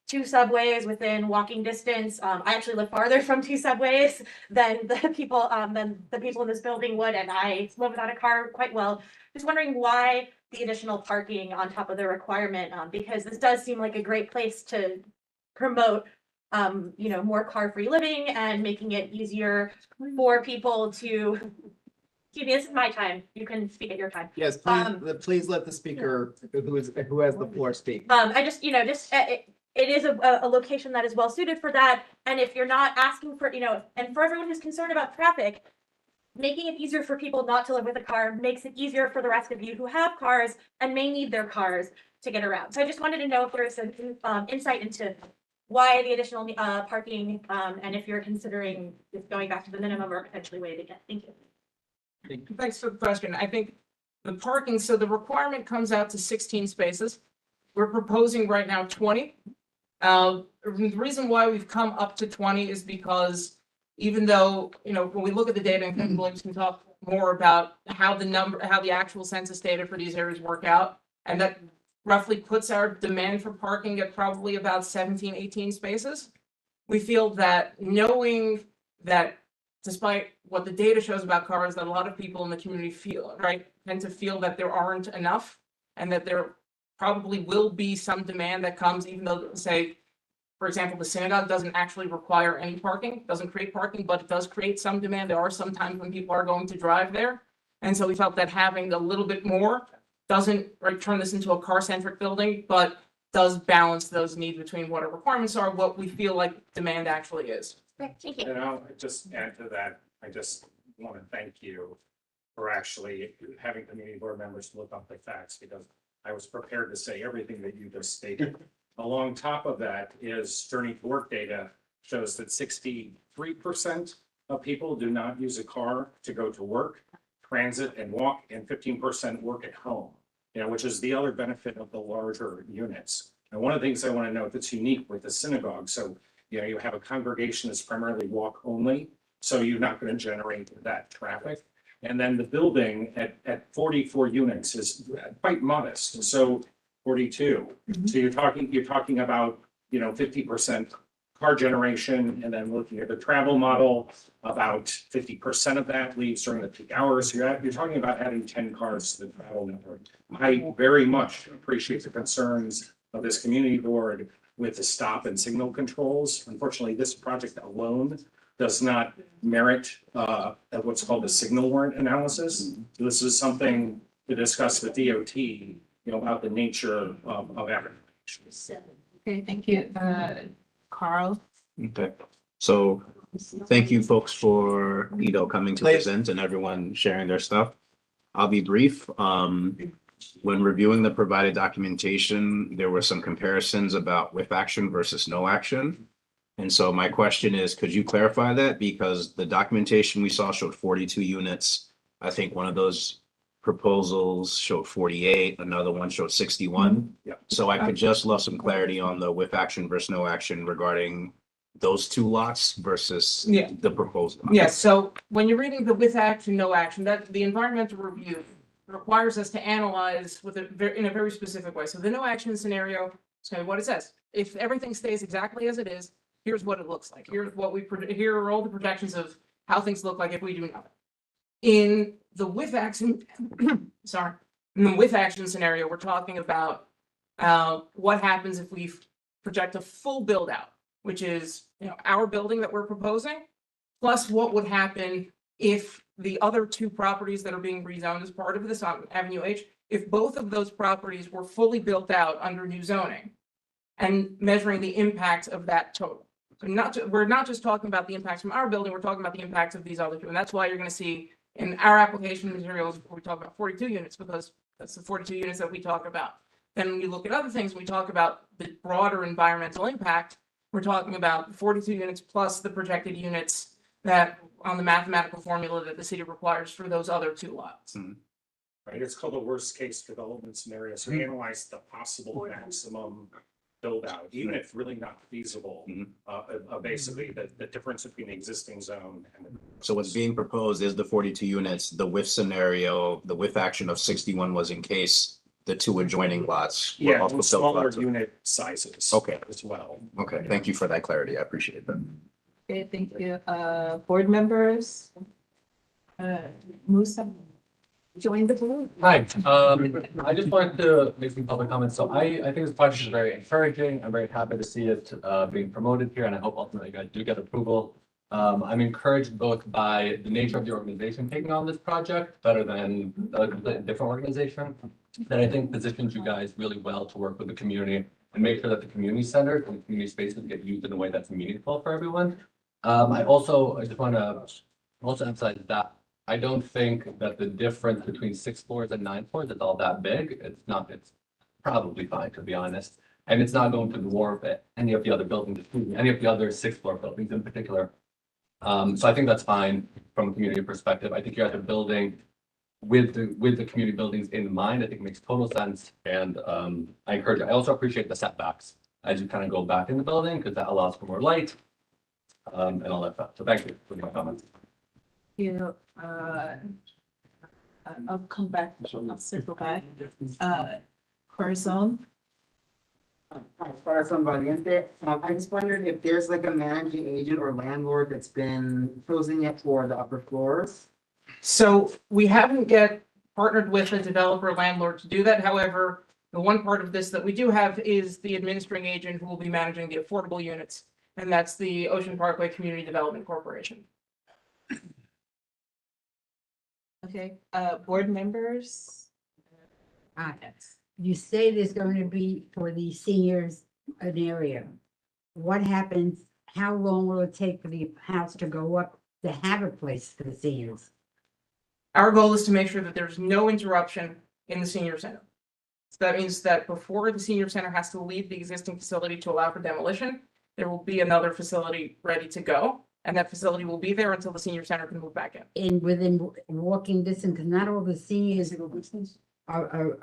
2 subways within walking distance. I actually live farther from 2 subways than the people in this building would, and I live without a car quite well. Just wondering why the additional parking on top of the requirement, because this does seem like a great place to promote more car-free living and making it easier for people to, excuse me, this is my time. You can speak at your time. Yes, please let the speaker who has the floor speak. I just, it is a location that is well suited for that. And if you're not asking for, and for everyone who's concerned about traffic, making it easier for people not to live with a car makes it easier for the rest of you who have cars and may need their cars to get around. So I just wanted to know if there's some insight into why the additional parking, and if you're considering just going back to the minimum or potentially waiving it. Thank you. Thanks for the question. I think the parking, so the requirement comes out to 16 spaces. We're proposing right now 20. The reason why we've come up to 20 is because even though, when we look at the data, and Kevin Williams can talk more about how the actual census data for these areas work out, and that roughly puts our demand for parking at probably about 17, 18 spaces. We feel that knowing that despite what the data shows about cars, that a lot of people in the community tend to feel that there aren't enough, and that there probably will be some demand that comes, even though, say, for example, the synagogue doesn't actually require any parking, doesn't create parking, but it does create some demand. There are some times when people are going to drive there. And so we felt that having a little bit more doesn't turn this into a car-centric building, but does balance those needs between what our requirements are, what we feel like demand actually is. Thank you. And I'll just add to that, I just want to thank you for actually having community board members look up the facts, because I was prepared to say everything that you just stated. Along top of that is journey to work data shows that 63% of people do not use a car to go to work, transit and walk, and 15% work at home, which is the other benefit of the larger units. And one of the things I want to note that's unique with the synagogue, so you have a congregation that's primarily walk only, so you're not going to generate that traffic. And then the building at 44 units is quite modest. So 42. So you're talking about 50% car generation, and then looking at the travel model, about 50% of that leaves during the peak hours. So you're talking about adding 10 cars to the travel network. I very much appreciate the concerns of this community board with the stop and signal controls. Unfortunately, this project alone does not merit what's called a signal warrant analysis. So this is something to discuss with DOT, about the nature of applications. Okay, thank you. Carl? Okay, so thank you folks for, coming to present and everyone sharing their stuff. I'll be brief. When reviewing the provided documentation, there were some comparisons about with action versus no action. And so my question is, could you clarify that? Because the documentation we saw showed 42 units. I think one of those proposals showed 48, another one showed 61. Yeah. So I could just love some clarity on the with action versus no action regarding those two lots versus Yeah. the proposed lot? Yes, so when you're reading the with action, no action, that the environmental review requires us to analyze with in a very specific way. So the no action scenario is kind of what it says. If everything stays exactly as it is, here's what it looks like. Here's what here are all the projections of how things look like if we do nothing. In the with action, sorry, in the with action scenario, we're talking about what happens if we project a full build out, which is, our building that we're proposing, plus what would happen if the other two properties that are being rezoned as part of this on Avenue H, if both of those properties were fully built out under new zoning and measuring the impact of that total. So we're not just talking about the impacts from our building, we're talking about the impacts of these other two. And that's why you're going to see in our application materials, we talk about 42 units because that's the 42 units that we talk about. Then when you look at other things, we talk about the broader environmental impact. We're talking about 42 units plus the projected units that on the mathematical formula that the city requires for those other two lots. Right, it's called a worst case development scenario, so we analyze the possible maximum build out, even if really not feasible. Basically the difference between the existing zone and. So what's being proposed is the 42 units, the with scenario, the with action of 61 was in case the two adjoining lots. Were Yeah, also built smaller lots of- unit sizes. Okay. As well. Okay, thank you for that clarity. I appreciate that. Okay, thank you. Board members? Musa? Join the board. Hi, I just wanted to make some public comments. So I think this project is very encouraging. I'm very happy to see it being promoted here, and I hope ultimately you guys do get approval. I'm encouraged both by the nature of the organization taking on this project, better than a different organization, that I think positions you guys really well to work with the community and make sure that the community centers and community spaces get used in a way that's meaningful for everyone. I just want to also emphasize that I don't think that the difference between 6 floors and 9 floors is all that big. It's probably fine, to be honest. And it's not going to dwarf any of the other buildings, any of the other 6th floor buildings in particular. So I think that's fine from a community perspective. I think you guys are building with the community buildings in mind. I think it makes total sense. And I encourage you. I also appreciate the setbacks as you kind of go back in the building because that allows for more light and all that stuff. So thank you for my comments. I'll come back. I'll circle back. Corazon? Corazon Valiente. I just wondered if there's like a managing agent or landlord that's been closing it for the upper floors. So we haven't yet partnered with a developer landlord to do that. However, the one part of this that we do have is the administering agent who will be managing the affordable units. And that's the Ocean Parkway Community Development Corporation. Okay, board members? You say there's going to be for the seniors an area. What happens, how long will it take for the house to go up to have a place for the seniors? Our goal is to make sure that there's no interruption in the senior center. So that means that before the senior center has to leave the existing facility to allow for demolition, there will be another facility ready to go. And that facility will be there until the senior center can move back in. And within walking distance, because not all the seniors are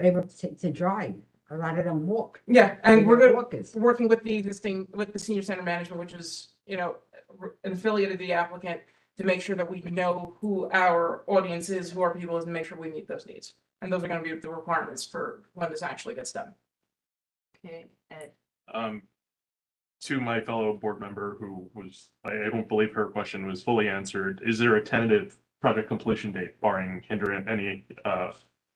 able to drive. A lot of them walk. Yeah, and we're They're good, working with the senior center management, which is, an affiliate of the applicant, to make sure that we know who our audience is, who our people is, and make sure we meet those needs. And those are going to be the requirements for when this actually gets done. Okay, Ed. To my fellow board member who was, I don't believe her question was fully answered. Is there a tentative project completion date barring any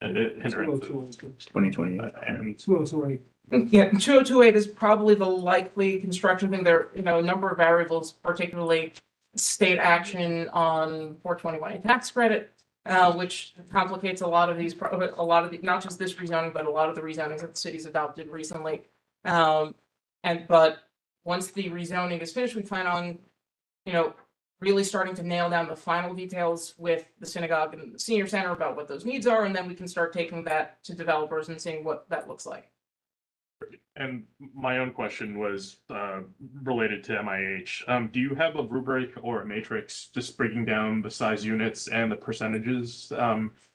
hindrance? 2020. And 2028. Yeah, 2028 is probably the likely construction thing. There, a number of variables, particularly state action on 421A tax credit, which complicates a lot of not just this rezoning, but a lot of the rezonings that the city's adopted recently. But once the rezoning is finished, we plan on, really starting to nail down the final details with the synagogue and the senior center about what those needs are, and then we can start taking that to developers and seeing what that looks like. And my own question was related to MIH. Do you have a rubric or a matrix just breaking down the size units and the percentages that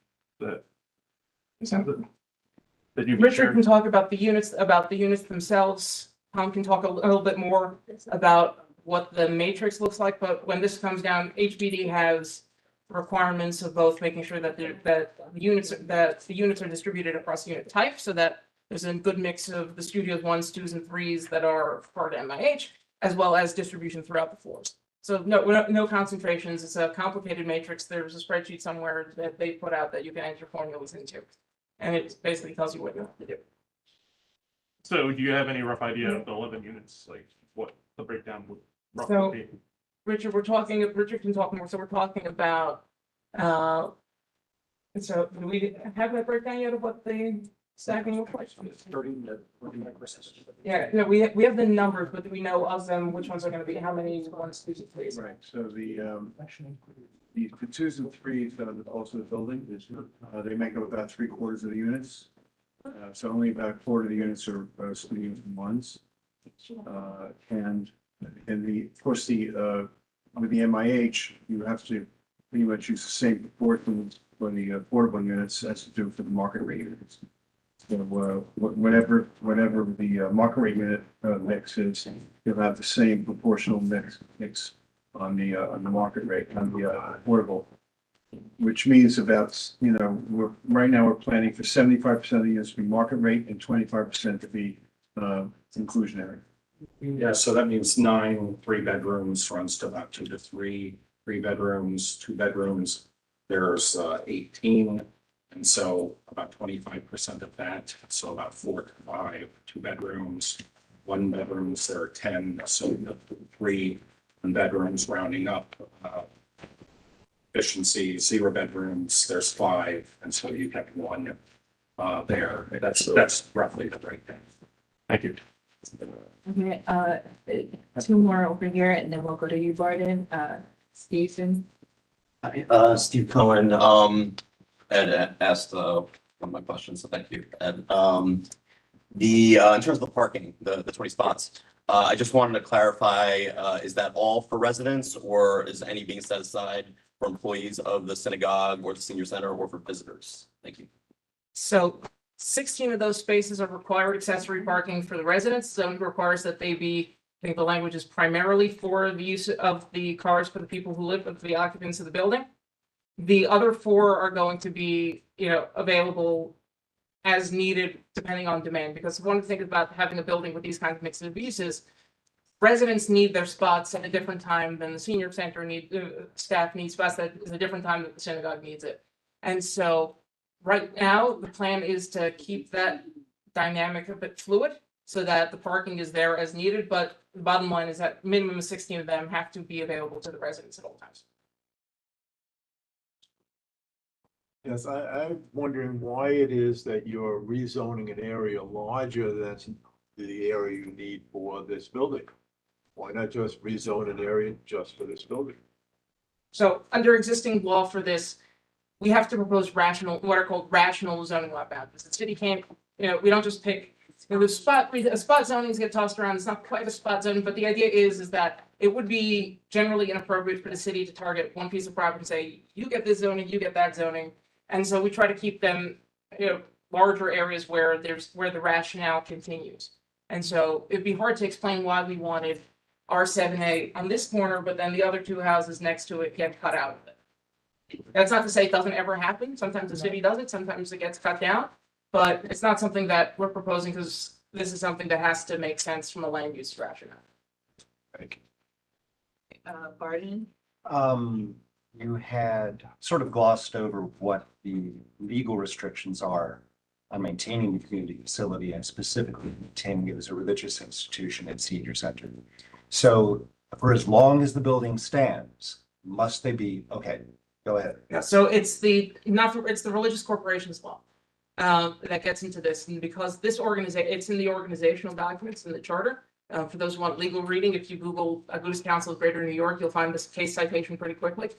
you Richard can talk about the units themselves. Tom can talk a little bit more about what the matrix looks like, but when this comes down, HPD has requirements of both making sure that the units are distributed across unit type, so that there's a good mix of the studios 1s, 2s, and 3s that are part of MIH, as well as distribution throughout the floors. So no concentrations. It's a complicated matrix. There's a spreadsheet somewhere that they put out that you can enter formulas into, and it basically tells you what you have to do. So do you have any rough idea of the 11 units, like what the breakdown would So, roughly be? Richard can talk more. So we're talking about, so do we have that breakdown yet of what the stacking looks like? 30%. Yeah, no, we have the numbers, but do we know of them, which ones are gonna be, how many ones, twos, and threes? Right, so the twos and threes that are also the building, they make up about 3/4 of the units. So only about a quarter of the units are studios and 1s. And of course, with the MIH, you have to pretty much use the same proportions for the affordable units as to do for the market rate units. So whatever the market rate unit mix is, you'll have the same proportional mix on the market rate, on the affordable. Which means about, right now we're planning for 75% of the units to be market rate and 25% to be inclusionary. Yeah, so that means 9 3-bedrooms runs to about 2 to 3 3-bedrooms, 2 bedrooms. There's 18, and so about 25% of that. So about 4 to 5 2-bedrooms, 1-bedrooms. There are 10, so 3 bedrooms rounding up. Efficiency 0 bedrooms. There's 5, and so you have 1 there. That's roughly the breakdown. Thank you. Okay, 2 more over here, and then we'll go to you, Barden. Stephen. Hi, Steve Cohen, Ed asked one of my questions, so thank you, Ed. In terms of the parking, the 20 spots, I just wanted to clarify, is that all for residents, or is any being set aside for employees of the synagogue or the senior center, or for visitors? Thank you. So 16 of those spaces are required accessory parking for the residents. So it requires that they be, I think the language is primarily for the use of the cars for the people who live, the occupants of the building. The other 4 are going to be, available as needed depending on demand. Because one of the things about having a building with these kinds of mixed uses, residents need their spots at a different time than the senior center staff needs spots. That is a different time that the synagogue needs it. And so right now, the plan is to keep that dynamic a bit fluid so that the parking is there as needed. But the bottom line is that minimum of 16 of them have to be available to the residents at all times. Yes, I'm wondering why it is that you're rezoning an area larger than the area you need for this building. Why not just rezone an area just for this building? So under existing law for this, we have to propose what are called rational zoning law boundaries. The city can't, we don't just pick, spot zonings get tossed around. It's not quite a spot zoning, but the idea is that it would be generally inappropriate for the city to target one piece of property and say, you get this zoning, you get that zoning. And so we try to keep them, larger areas where the rationale continues. And so it'd be hard to explain why we wanted R7A on this corner, but then the other 2 houses next to it get cut out of it. That's not to say it doesn't ever happen. Sometimes the city does it, sometimes it gets cut down, but it's not something that we're proposing because this is something that has to make sense from a land use rationale. Thank you. Barden. You had sort of glossed over what the legal restrictions are on maintaining the community facility and specifically maintaining it as a religious institution and senior center. So for as long as the building stands, must they be, okay, go ahead. Yeah, so it's the religious corporations law that gets into this, and because this it's in the organizational documents in the charter. For those who want legal reading, if you Google Agudas Council of Greater New York, you'll find this case citation pretty quickly.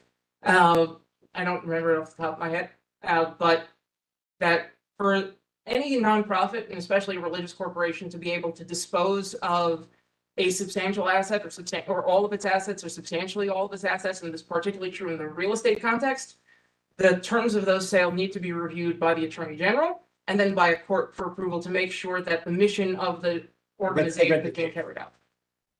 I don't remember it off the top of my head, but that for any nonprofit and especially a religious corporation to be able to dispose of a substantial asset or all of its assets or substantially all of its assets, and this is particularly true in the real estate context, the terms of those sales need to be reviewed by the Attorney General and then by a court for approval to make sure that the mission of the organization that being carried out.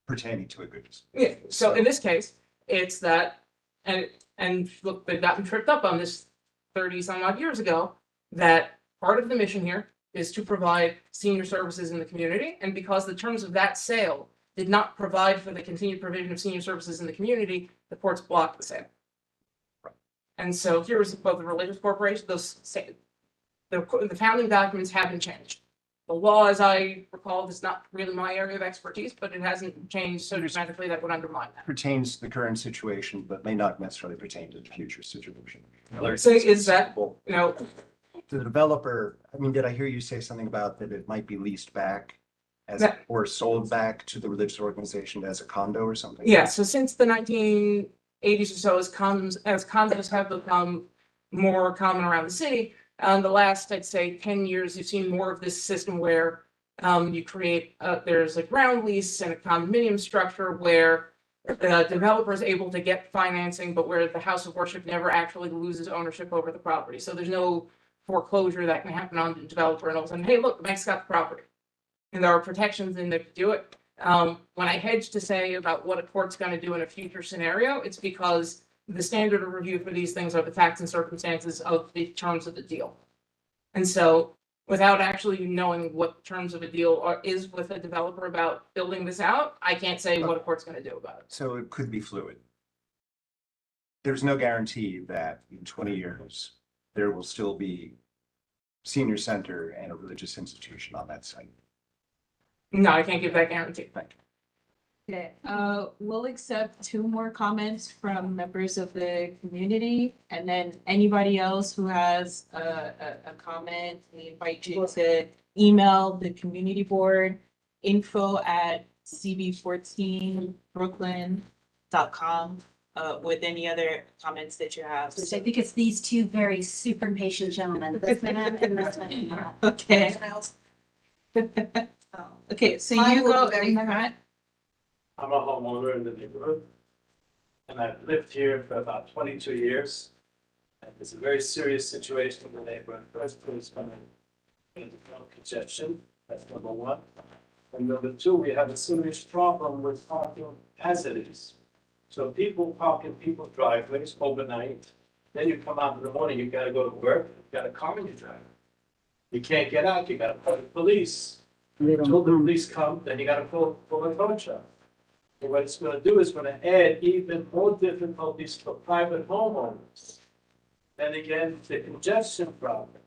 Pertaining to a good. Yeah, so in this case, it's that, and look, they've gotten tripped up on this 30 some odd years ago, that part of the mission here is to provide senior services in the community, and because the terms of that sale did not provide for the continued provision of senior services in the community, the courts blocked the sale. And so here is both the religious corporation, the founding documents haven't changed. The law, as I recall, is not really my area of expertise, but it hasn't changed so dramatically that would undermine that. Pertains to the current situation, but may not necessarily pertain to the future situation. Say is that, you know, The developer, I mean, did I hear you say something about that it might be leased back as, or sold back to the religious organization as a condo or something? yeah, so since the 1980s or so, as condos have become more common around the city, the last, I'd say, 10 years, you've seen more of this system where you create, there's a ground lease and a condominium structure where the developer is able to get financing, but where the house of worship never actually loses ownership over the property. So there's no foreclosure that can happen on the developer and all of a sudden, hey, look, the bank's got the property. And there are protections in there to do it. When I hedge to say about what a court's going to do in a future scenario, it's because the standard of review for these things are the facts and circumstances of the terms of the deal. And so without actually knowing what terms of a deal is with a developer about building this out, I can't say what a court's going to do about it. So it could be fluid. There's no guarantee that in 20 years, there will still be senior center and a religious institution on that site. No, I can't give that guarantee. Thank you. Okay, we'll accept 2 more comments from members of the community, and then anybody else who has a comment, we invite you to email the community board info@cb14brooklyn.com with any other comments that you have. So I think it's these 2 very super patient gentlemen, this man and this man. Okay. Okay, so you go, Matt. I'm a homeowner in the neighborhood, and I've lived here for about 22 years. And it's a very serious situation in the neighborhood. First, it's going to congestion. That's number 1. And number 2, we have a serious problem with parking as it is. So people park in people's driveways overnight. Then you come out in the morning, you got to go to work. You got a car in your driveway. You can't get out. You got to call the police. Until the police come, then you got to call a tow truck. And what it's going to do is going to add even more difficulties for private homeowners. Then again, the congestion problem.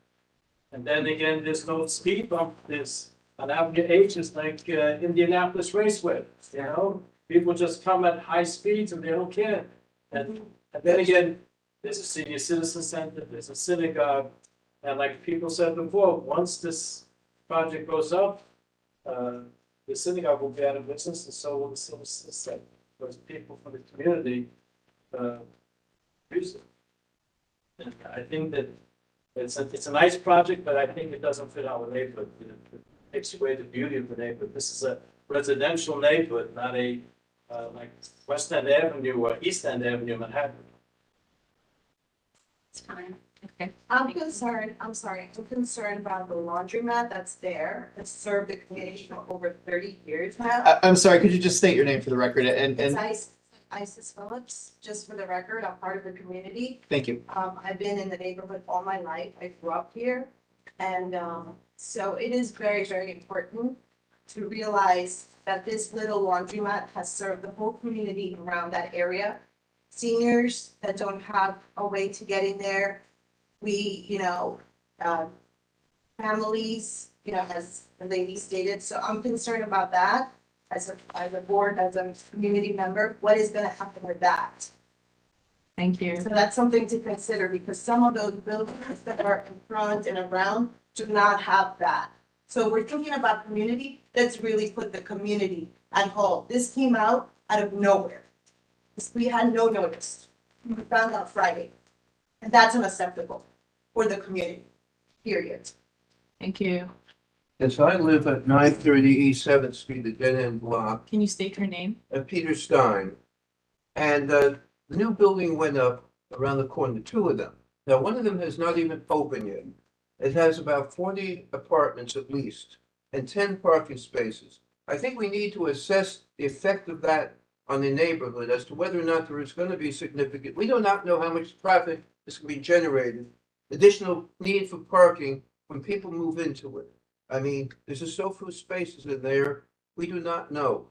And then again, there's no speed bump. There's an Ave H is like Indianapolis Raceway. You know, people just come at high speeds and they don't care. And then again, there's a senior citizen center. There's a synagogue. And like people said before, once this project goes up, the synagogue will be out of business, and so will the citizens center. Those people from the community use it. And I think that it's a nice project, but I think it doesn't fit our neighborhood. It takes away the beauty of the neighborhood. This is a residential neighborhood, not a like West End Avenue or East End Avenue, Manhattan. It's fine. Okay. I'm concerned about the laundromat that's there. It's served the community for over 30 years now. I'm sorry, could you just state your name for the record It's Isis Phillips, just for the record, I'm part of the community. Thank you. I've been in the neighborhood all my life. I grew up here. And so it is very, very important to realize that this little laundromat has served the whole community around that area. Seniors that don't have a way to get in there. Families, as the lady stated. So I'm concerned about that as a board, as a community member. What is going to happen with that? Thank you. So that's something to consider because some of those buildings that are in front and around do not have that. So we're thinking about community. Let's really put the community at home. This came out of nowhere. We had no notice. We found out Friday. And that's unacceptable for the community, period. Thank you. Yes, I live at 930 East 7th Street, the dead end block. Can you state your name? Peter Stein. And the new building went up around the corner, 2 of them. Now, one of them has not even opened yet. It has about 40 apartments at least and 10 parking spaces. I think we need to assess the effect of that on the neighborhood as to whether or not there is going to be significant, we do not know how much traffic is going to be generated. Additional need for parking when people move into it. I mean, there's just so few spaces in there, we do not know.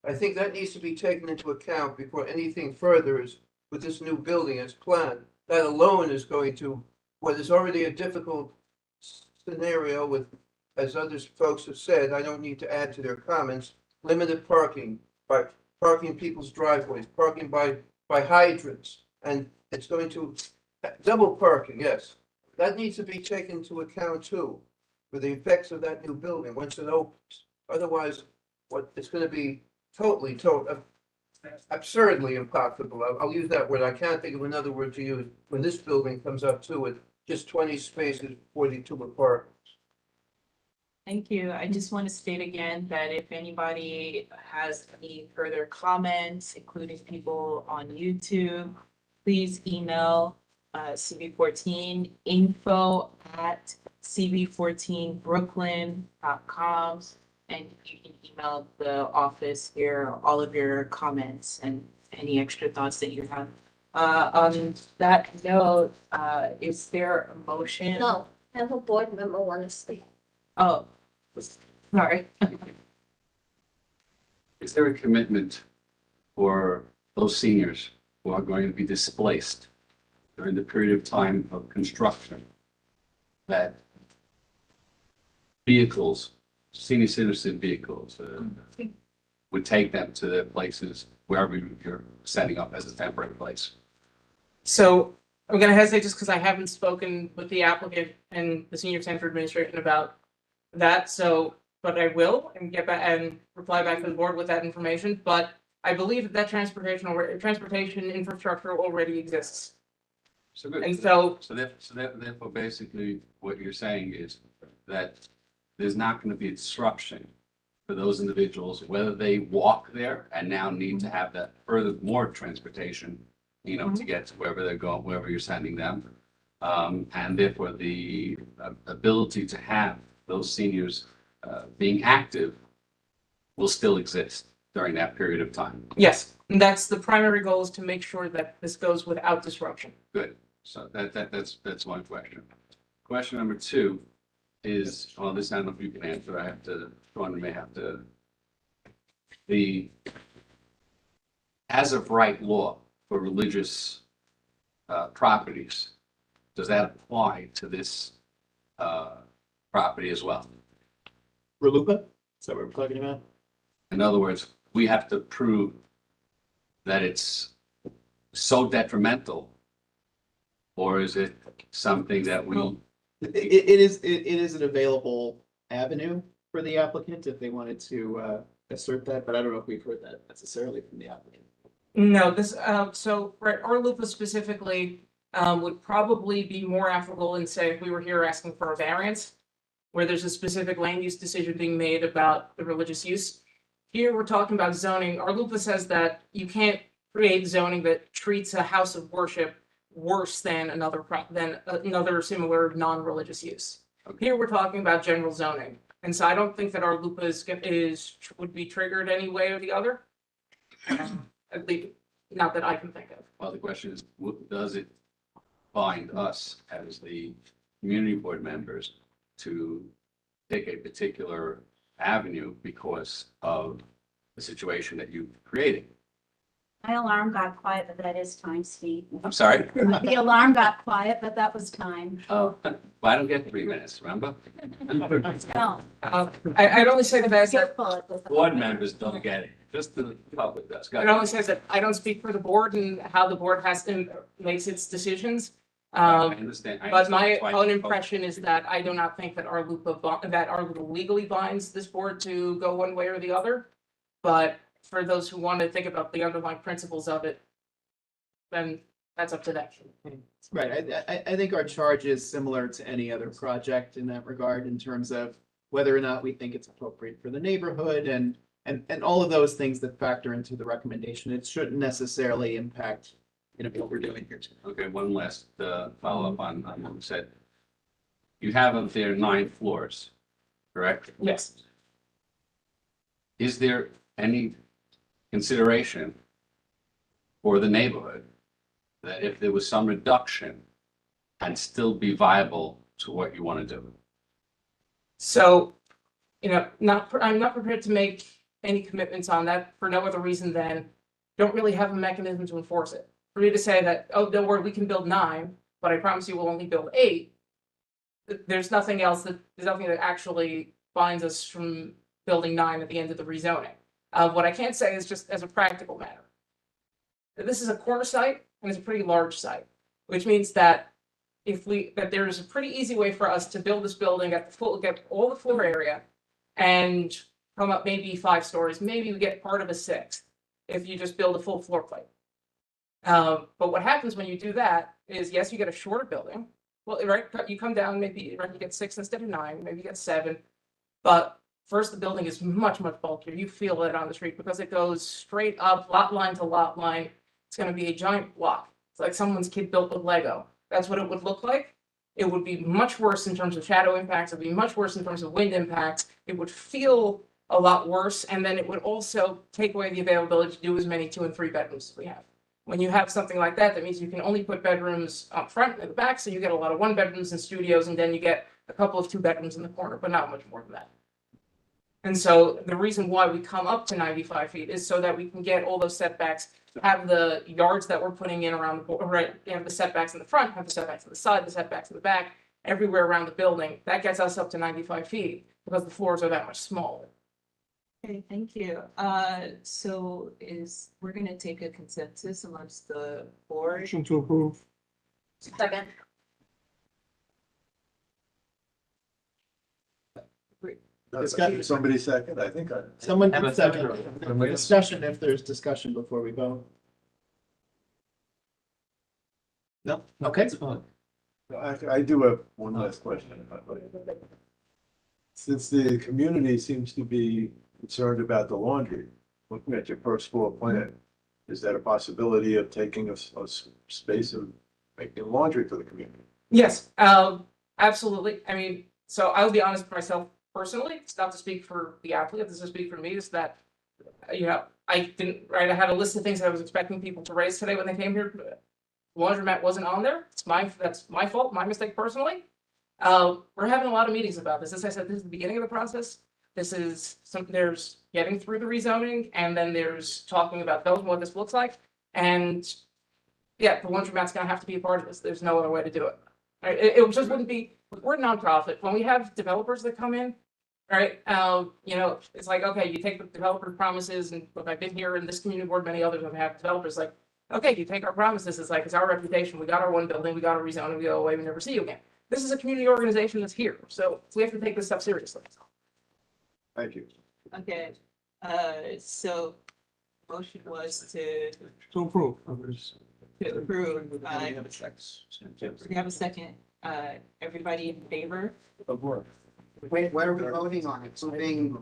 I think that needs to be taken into account before anything further is with this new building as planned. That alone is going to, what is already a difficult scenario with, as others folks have said, I don't need to add to their comments, limited parking, by parking people's driveways, parking by hydrants, and it's going to double parking, yes. That needs to be taken into account too, for the effects of that new building once it opens. Otherwise, what it's going to be totally absurdly impossible. I'll use that word. I can't think of another word to use when this building comes up to it. Just 20 spaces, 42 apart. Thank you. I just want to state again that if anybody has any further comments, including people on YouTube, please email CB14 info@cb14brooklyn.com, and you can email the office here all of your comments and any extra thoughts that you have. On that note, is there a motion? No, I have a board member want to speak. Oh, sorry. Is there a commitment for those seniors who are going to be displaced during the period of time of construction that vehicles, senior citizen vehicles, would take them to their places wherever you're setting up as a temporary place? So I'm gonna hesitate just because I haven't spoken with the applicant and the senior center administration about that, so, but I will and get back and reply back to the board with that information, but I believe that transportation infrastructure already exists. So good. And so Therefore, basically, what you're saying is that there's not going to be disruption for those individuals, whether they walk there and now need to have that more transportation, to get to wherever they're going, wherever you're sending them. And therefore, the ability to have those seniors being active will still exist during that period of time. yes, and that's the primary goal, is to make sure that this goes without disruption. Good. So that's one question. Question number two is, well, this I don't know if you can answer. I have to, Sean may have to. The as of right law for religious properties, does that apply to this property as well? Ralupa? Is that what we're talking about? In other words, we have to prove that it's so detrimental, or is it something that we? It is an available avenue for the applicant if they wanted to assert that, but I don't know if we've heard that necessarily from the applicant. No, this, so, right, our LUPA specifically, would probably be more applicable in, say, if we were here asking for a variance, where there's a specific land use decision being made about the religious use. Here, we're talking about zoning. Our LUPA says that you can't create zoning that treats a house of worship worse than another similar non-religious use. Okay. Here, we're talking about general zoning. And so I don't think that our LUPA would be triggered any way or the other. At least, not that I can think of. Well, the question is, does it bind us as the community board members to take a particular avenue because of the situation that you created? My alarm got quiet, but that is time, Steve. I'm sorry? The alarm got quiet, but that was time. Oh, well, I don't get 3 minutes, remember? No. I'd only say that Board members don't get it, just the public does. it only says that I don't speak for the board and how the board makes its decisions. I understand. But my own impression is that I do not think that our LUPA legally binds this board to go one way or the other. But for those who want to think about the underlying principles of it, then that's up to them. Right, I think our charge is similar to any other project in that regard, in terms of whether or not we think it's appropriate for the neighborhood and all of those things that factor into the recommendation. It shouldn't necessarily impact, what we're doing here today. Okay, one last follow-up on what you said. You have up there 9 floors, correct? Yes. is there any consideration for the neighborhood that if there was some reduction and still be viable to what you want to do? So, I'm not prepared to make any commitments on that for no other reason than don't really have a mechanism to enforce it. For me to say that, oh, don't worry, we can build 9, but I promise you we'll only build 8. There's nothing else there's nothing that actually binds us from building 9 at the end of the rezoning. What I can say is just as a practical matter. This is a corner site and it's a pretty large site, which means that that there's a pretty easy way for us to build this building get all the floor area and come up maybe 5 stories, maybe we get part of a 6th if you just build a full floor plate. But what happens when you do that is, yes, you get a shorter building. Well, right, you come down, maybe right, you get 6 instead of 9, maybe you get 7. But first, the building is much, much bulkier. You feel it on the street because it goes straight up, lot line to lot line. It's going to be a giant block. It's like someone's kid built with Lego. That's what it would look like. It would be much worse in terms of shadow impacts. It would be much worse in terms of wind impacts. It would feel a lot worse. And then it would also take away the availability to do as many 2 and 3 bedrooms as we have. When you have something like that, that means you can only put bedrooms up front and at the back. So you get a lot of 1 bedrooms and studios, and then you get a couple of 2 bedrooms in the corner, but not much more than that. And so the reason why we come up to 95 feet is so that we can get all those setbacks, have the yards that we're putting in around the, right, have the setbacks in the front, have the setbacks on the side, the setbacks in the back, everywhere around the building. That gets us up to 95 feet because the floors are that much smaller. Okay, thank you. So we're gonna take a consensus amongst the board. Motion to approve. Second. Discussion. Somebody second, I think I. Someone Have can a second. second. Discussion if there's discussion before we vote. No, okay. I do have one last question. Since the community seems to be concerned about the laundry, looking at your first floor plan, is that a possibility of taking a space of making laundry for the community? Yes, absolutely. I mean, so I'll be honest with myself personally, it's not to speak for the applicant, this is to speak for me, is that, I didn't, right, I had a list of things that I was expecting people to raise today when they came here. Laundromat wasn't on there. That's my fault, my mistake personally. We're having a lot of meetings about this. As I said, this is the beginning of the process. There's getting through the rezoning, and then there's talking about what this looks like. And yeah, the laundromat's gonna have to be a part of this. There's no other way to do it. Right? It just wouldn't be, we're a nonprofit. When we have developers that come in, right, it's like, okay, you take the developer promises, and look, I've been here in this community board, many others have had developers like, okay, you take our promises, it's like, it's our reputation, we got our 1 building, we got our rezoning, we go away, we never see you again. This is a community organization that's here, so we have to take this stuff seriously. Thank you. Okay, so motion was to approve. approve. We have a second. Everybody in favor? Wait, what are we voting on? Approving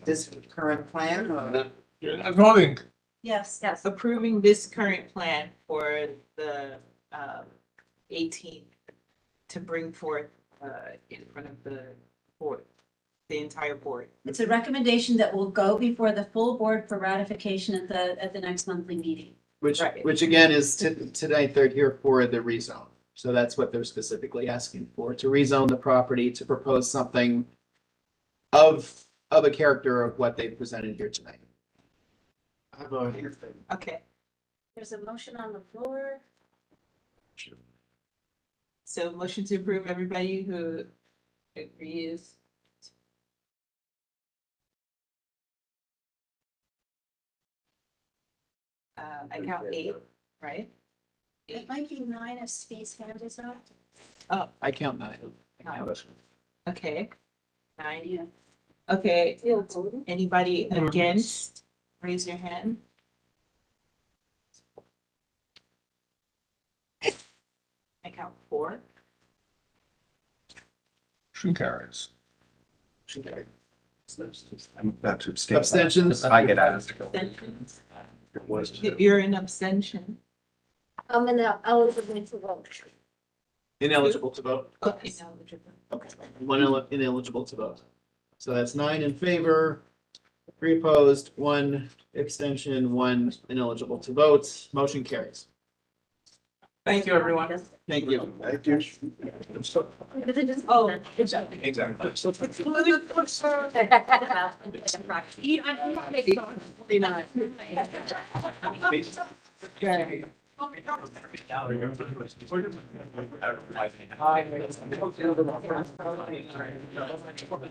this current plan or? Voting. Yes. Approving this current plan for the 18th to bring forth in front of the board, the entire board. It's a recommendation that will go before the full board for ratification at the next monthly meeting. Which again is tonight they're here for the rezone. So that's what they're specifically asking for, to rezone the property, to propose something of a character of what they presented here tonight. Okay, There's a motion on the floor. so motion to approve, everybody who agrees. I count 8, right? It might be 9 if Steve's hand is up. Oh, I count 9. okay. 9. Yeah. Okay, anybody against? Raise your hand. I count 4. Motion carries. I'm about to abstain. Abstentions? I get asked. Abstentions? It was. You're an abstention. I'm ineligible to vote. Ineligible to vote. Ineligible. Okay, 1 ineligible to vote. So that's 9 in favor, 3 opposed, 1 abstention, 1 ineligible to vote. Motion carries. Thank you, everyone. Thank you. Thank you. Oh, good job. Exactly. Okay.